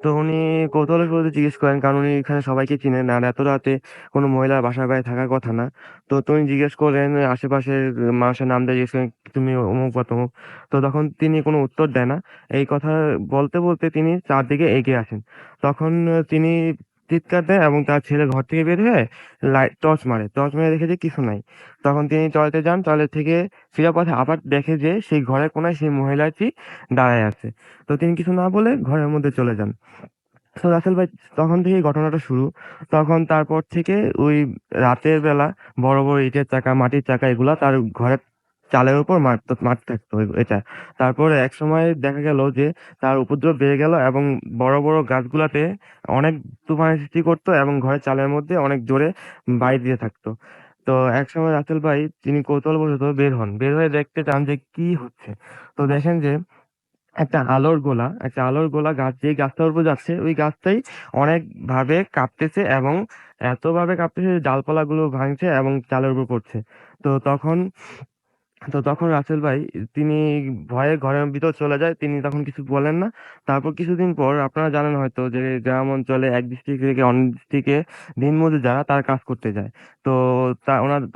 তো উনি কৌতূহলের শুরুতে জিজ্ঞেস করেন, কারণ উনি এখানে সবাইকে চিনেন আর এত রাতে কোনো মহিলার বাসার বাইরে থাকার কথা না। তো তিনি জিজ্ঞেস করলেন আশেপাশের মানুষের নাম দিয়ে জিজ্ঞেস করেন, তুমি অমুক বা তমুক। তো তখন তিনি কোনো উত্তর দেয় না। এই কথা বলতে বলতে তিনি চারদিকে এগিয়ে আসেন। তখন তিনি চিৎকার দেয় এবং তার ছেলে ঘর থেকে বের হয়ে টর্চ মারে। টর্চ মেরে দেখে যে কিছু নাই। তখন তিনি টয়লেটে যান। টয়লেট থেকে ফেরার পথে আবার দেখে যে সেই ঘরের কোনায় সেই মহিলাটি দাঁড়ায় আছে। তো তিনি কিছু না বলে ঘরের মধ্যে চলে যান। তো রাসেল ভাই, তখন থেকেই ঘটনাটা শুরু। তখন তারপর থেকে ওই রাতের বেলা বড় বড় ইটের চাকা, মাটির চাকা এগুলা তার ঘরের চালের উপর মারতে থাকতো এটা। তারপরে একসময় দেখা গেল যে তার উপদ্রব বেড়ে গেল এবং বড় বড় গাছগুলাতে অনেক তুফানের সৃষ্টি করতো এবং ঘরের চালের মধ্যে অনেক জোরে বাড়ি দিয়ে থাকতো। তো একসময় রাসেল ভাই তিনি কৌতূহলবশত বের হন। বের হয়ে দেখতে চান যে কি হচ্ছে। তো দেখেন যে একটা আলোর গোলা গাছ, যেই গাছটার উপর যাচ্ছে ওই গাছটাই অনেক ভাবে কাঁপতেছে এবং এতভাবে কাঁপতেছে যে ডালপালাগুলো ভাঙছে এবং চালের উপর পড়ছে। তো তখন তো তখন রাসেল ভাই তিনি ভয়ে ঘরের ভিতর চলে যায়। তিনি তখন কিছু বলেন না। তারপর কিছুদিন পর আপনারা জানেন হয়তো যে গ্রাম অঞ্চলে এক ডিস্ট্রিক্ট থেকে অন্য ডিস্ট্রিক্টে দিনমজুর যারা তারা কাজ করতে যায়। তো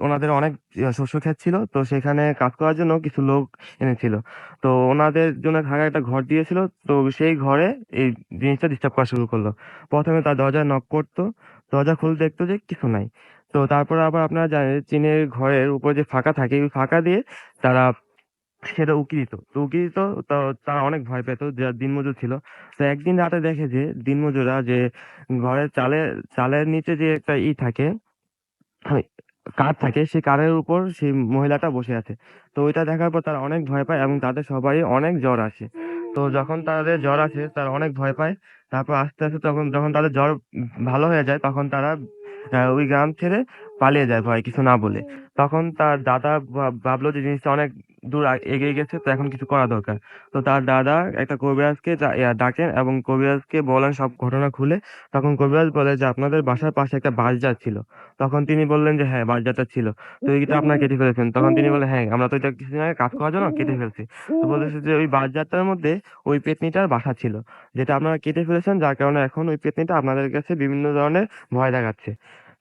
ওনাদের অনেক শস্য ক্ষেত ছিল। তো সেখানে কাজ করার জন্য কিছু লোক এনেছিল। তো ওনাদের জন্য থাকার একটা ঘর দিয়েছিল। তো সেই ঘরে এই জিনিসটা ডিস্টার্ব করা শুরু করলো। প্রথমে তার দরজায় নক করতো। দরজা খুলে দেখতো যে কিছু নাই। তো তারপরে আবার আপনারা জানেন চীনের ঘরের উপর যে ফাঁকা থাকে ওই ফাঁকা দিয়ে তারা সেটা উকি দিত। তো উকি দিত, তো তারা অনেক ভয় পেত যারা দিনমজুর ছিল। তো একদিন রাতে দেখে যে দিনমজুররা যে ঘরের চালের নিচে যে একটা থাকে, ওই কাঠ থাকে, সেই কাঠের উপর সেই মহিলাটা বসে আছে। তো ওইটা দেখার পর তারা অনেক ভয় পায় এবং তাদের সবারই অনেক জ্বর আসে। তো যখন তাদের জ্বর আসে তারা অনেক ভয় পায়। তারপর আস্তে আস্তে যখন তাদের জ্বর ভালো হয়ে যায় তখন তারা ওই গ্রাম ছেড়ে পালিয়ে যায় ভয়ে কিছু না বলে। তখন তার দাদা ভাবলো যে জিনিসটা অনেক দূর এগিয়ে গেছে, তো এখন কিছু করা দরকার। তো তার দাদা একটা কবিরাজকে ডাকেন এবং কবিরাজকে বলেন সব ঘটনা খুলে। তখন কবিরাজ বলে যে আপনাদের বাসার পাশে একটা বাঁশঝাড় ছিল। তখন তিনি বললেন যে হ্যাঁ, বাঁশঝাড়টা ছিল। তো এইটা আপনারা কেটে ফেলেছেন। তখন তিনি বললেন হ্যাঁ, আমরা তো এটা কিছুদিন আগে কাজ করার জন্য কেটে ফেলছি। তো বলতেছে যে ওই বাঁশঝাড়টার মধ্যে ওই পেত্নীটার বাসা ছিল, যেটা আপনারা কেটে ফেলেছেন, যার কারণে এখন ওই পেত্নীটা আপনাদের কাছে বিভিন্ন ধরনের ভয় দেখাচ্ছে।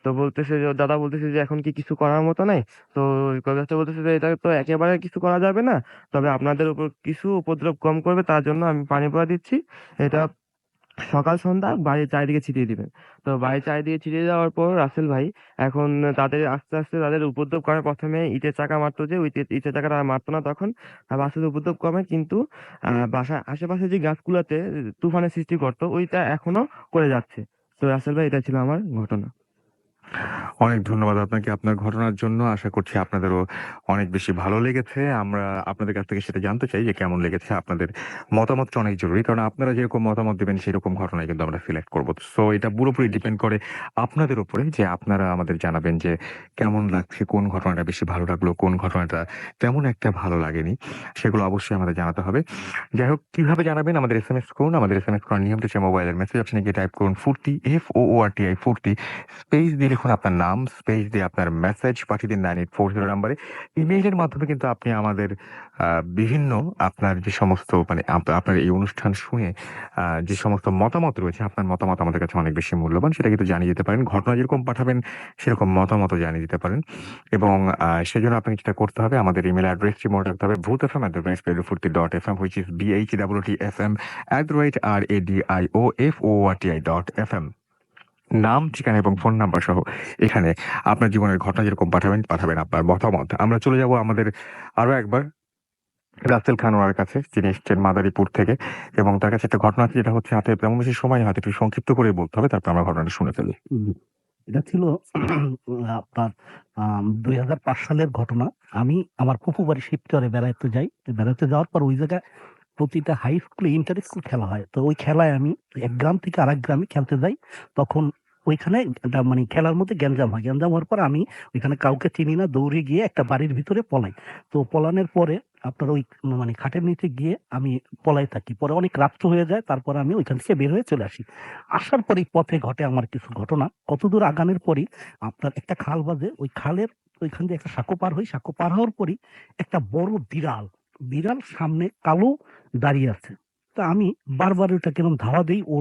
তো বলতেছে যে ওর দাদা বলতেছে যে এখন কি কিছু করার মতো নাই? তো ওই কবিরাজটা বলতেছে যে এটা তো একেবারে কিছু করা যাবে না, তবে আপনাদের উপর কিছু উপদ্রব কম করবে তার জন্য আমি পানি পড়া দিচ্ছি। এটা সকাল সন্ধ্যা বাড়ির চারিদিকে ছিটিয়ে দিবেন। তো বাড়ির চারিদিকে ছিটিয়ে দেওয়ার পর রাসেল ভাই এখন তাদের আস্তে আস্তে তাদের উপদ্রব কমে। প্রথমে ইটের চাকা মারতো, যে ওই ইটের চাকাটা আর মারতো না তখন। তারপর আস্তে আস্তে উপদ্রব কমে, কিন্তু বাসার আশেপাশে যে গাছগুলাতে তুফানের সৃষ্টি করতো ওইটা এখনো করে যাচ্ছে। তো রাসেল ভাই, এটা ছিল আমার ঘটনা। অনেক ধন্যবাদ আপনাকে আপনার ঘটনার জন্য। আশা করছি আপনাদেরও অনেক বেশি ভালো লেগেছে। আমরা আপনাদের কাছ থেকে সেটা জানতে চাই যে কেমন লেগেছে। আপনাদের মতামতটা অনেক জরুরি, কারণ আপনারা যেরকম মতামত দেবেন সেরকম ঘটনাই কিন্তু আমরা সিলেক্ট করব। সো এটা পুরোপুরি ডিপেন্ড করে আপনাদের উপরে, যে আপনারা আমাদের জানাবেন যে কেমন লাগছে, কোন ঘটনাটা বেশি ভালো লাগলো, কোন ঘটনাটা তেমন একটা ভালো লাগেনি, সেগুলো অবশ্যই আমাদের জানাতে হবে। যাই হোক, কিভাবে জানাবেন? আমাদের এসএমএস করুন। আমাদের এসএমএস করার নিয়মটা হচ্ছে মোবাইলের মেসেজ অপশনে গিয়ে টাইপ করুন ফুর্তি, FOORTI ফুর্তি, স্পেস দিয়ে লিখুন আপনার নাম, স্পেস দিয়ে আপনার মেসেজ পাঠিয়ে দিন 9840 নাম্বারে। ইমেইলের মাধ্যমে কিন্তু আপনি আমাদের বিভিন্ন আপনার যে সমস্ত মানে আপনার এই অনুষ্ঠান শুনে যে সমস্ত মতামত রয়েছে, আপনার মতামত আমাদের কাছে অনেক বেশি মূল্যবান। সেটা কিন্তু জানিয়ে দিতে পারেন। ঘটনা যেরকম পাঠাবেন সেরকম মতামতও জানিয়ে দিতে পারেন। এবং সেজন্য আপনাকে যেটা করতে হবে, আমাদের ইমেইল অ্যাড্রেসটি মনে রাখতে হবে, bhutfm@radiofuርቲ.fm, which is BHEETFM@radiofuርቲ.fm। নাম, ঠিকানা এবং ফোন নাম্বার সহ এখানে আপনার জীবনের ঘটনা যেরকম পাঠাবেন আপনার মতামত। আমরা চলে যাব আমাদের আরো একবার রাসেল খান ওনার কাছে, যিনি এসছেন মাদারীপুর থেকে, এবং তার কাছে একটা ঘটনা আছে, যেটা হচ্ছে হাতে তেমন বেশি সময় হাতে একটু সংক্ষিপ্ত করে বলতে হবে, তারপর আমরা ঘটনাটা শুনে ফেলি। এটা ছিল আপনার 2005 সালের ঘটনা। আমি আমার ফুফু বাড়ি শিবচরে বেড়াতে যাই। তো বেড়াতে যাওয়ার পর ওই জায়গায় প্রতিটা হাই স্কুলে ইন্টার স্কুল খেলা হয়। তো ওই খেলায় আমি এক গ্রাম থেকে আরেক গ্রামে খেলতে যাই। তখন ওইখানে একটা মানে খেলার মধ্যে গ্যাঞ্জাম হয়। গ্যাঞ্জাম হওয়ার পর আমি ওইখানে কাউকে চিনি না, দৌড়ে গিয়ে একটা বাড়ির ভিতরে পলাই। তো পলানোর পরে আপনার ওই মানে খাটের নিচে গিয়ে আমি পলাই থাকি। পরে অনেক রাত্র হয়ে যায়, তারপর আমি ওইখান থেকে বের হয়ে চলে আসি। আসার পরেই পথে ঘটে আমার কিছু ঘটনা। কতদূর আগানোর পরই আপনার একটা খাল বাজে, ওই খালের ওইখান দিয়ে একটা সাঁকো পার হই। সাঁকো পার হওয়ার পরই একটা বড় বিড়াল, বিড়াল সামনে কালো দাঁড়িয়ে আছে। তো আমি বারবার ওটা কেরম ধাওয়া দেই, ও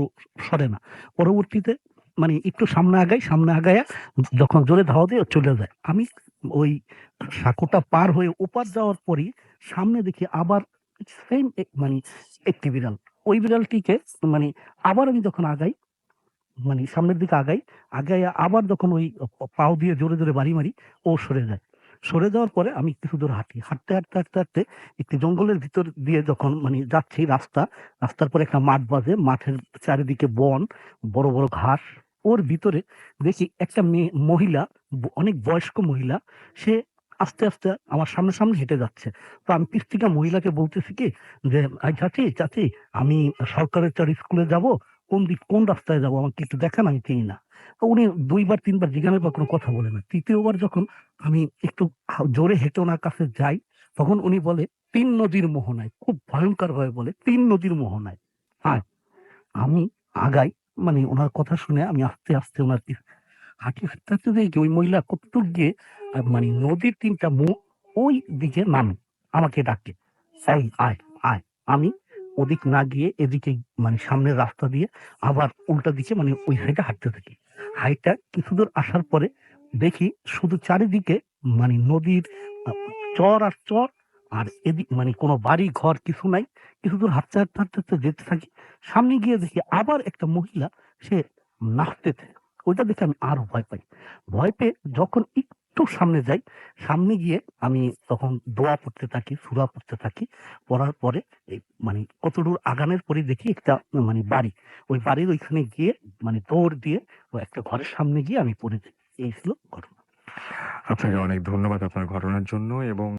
সরে না। পরবর্তীতে মানে একটু সামনে আগায়া যখন জোরে ধাওয়া দেই ও চলে যায়। আমি ওই সাঁকোটা পার হয়ে ওপার যাওয়ার পরই সামনে দেখি আবার সেম মানে একটি বিড়াল। ওই বিড়ালটিকে মানে আবার আমি যখন আগাই, মানে সামনের দিকে আগাইয়া আবার যখন ওই পাও দিয়ে জোরে জোরে বাড়ি মারি, ও সরে যায়। সরে যাওয়ার পরে আমি কিছু দূর হাঁটি। হাঁটতে একটি জঙ্গলের ভিতর দিয়ে যখন মানে যাচ্ছি, রাস্তার পরে একটা মাঠ বাজে। মাঠের চারিদিকে বন, বড় বড় ঘাস। ওর ভিতরে দেখি একটা মহিলা, অনেক বয়স্ক মহিলা। সে আস্তে আস্তে আমার সামনে হেঁটে যাচ্ছে। তো আমি পিছ থেকে মহিলাকে বলতেছি কি যে, "আই চাচি, আমি সরকারের স্কুলে যাব, কোন রাস্তায় যাবো, আমাকে একটু দেখান, আমি চিনি না।" তো উনি 2 বার 3 বার জিজ্ঞাসার পর কোনো কথা বলে না। ৩য় বার যখন আমি একটু জোরে হেঁটে ওনার কাছে যাই, তখন উনি বলে, "৩ নদীর মোহনায়।" খুব ভয়ংকর ভাবে বলে, "৩ নদীর মোহনায়।" হ্যাঁ, আমি আগাই, মানে ওনার কথা শুনে আমি আস্তে আস্তে ওনার হাঁটতে দেখি ওই মহিলা কতটুক গিয়ে মানে নদীর ৩টা মুখ ওই দিকে নামে, আমাকে ডাকে, "এই আয়, আয়।" আমি ওদিক না গিয়ে এদিকে মানে সামনের রাস্তা দিয়ে আবার উল্টা দিকে মানে ওই সাইডে হাঁটতে থাকি। হাইটা কিছু দূর আসার পরে দেখি শুধু চারিদিকে মানে নদীর আ চর আর চর, আর এদিক মানে কোনো বাড়ি ঘর কিছু নাই। কিছু দূর হাঁটতে যেতে থাকি। সামনে গিয়ে দেখি আবার একটা মহিলা, সে নাচতেছে। ওইটা দেখে আমি আরো ভয় পাই। ভয় পেয়ে যখন একটু সামনে যাই, সামনে গিয়ে আমি তখন দোয়া পড়তে থাকি, সূরা পড়তে থাকি। পড়ার পরে এই মানে কতদূর আগানোর পরে দেখি একটা মানে বাড়ি। ওই বাড়ির ওইখানে গিয়ে মানে দৌড় দিয়ে ওই একটা ঘরের সামনে গিয়ে আমি পড়ে যাই। এই ছিল ঘটনা। আপনাকে অনেক ধন্যবাদ আপনার ঘটনার জন্য। এবং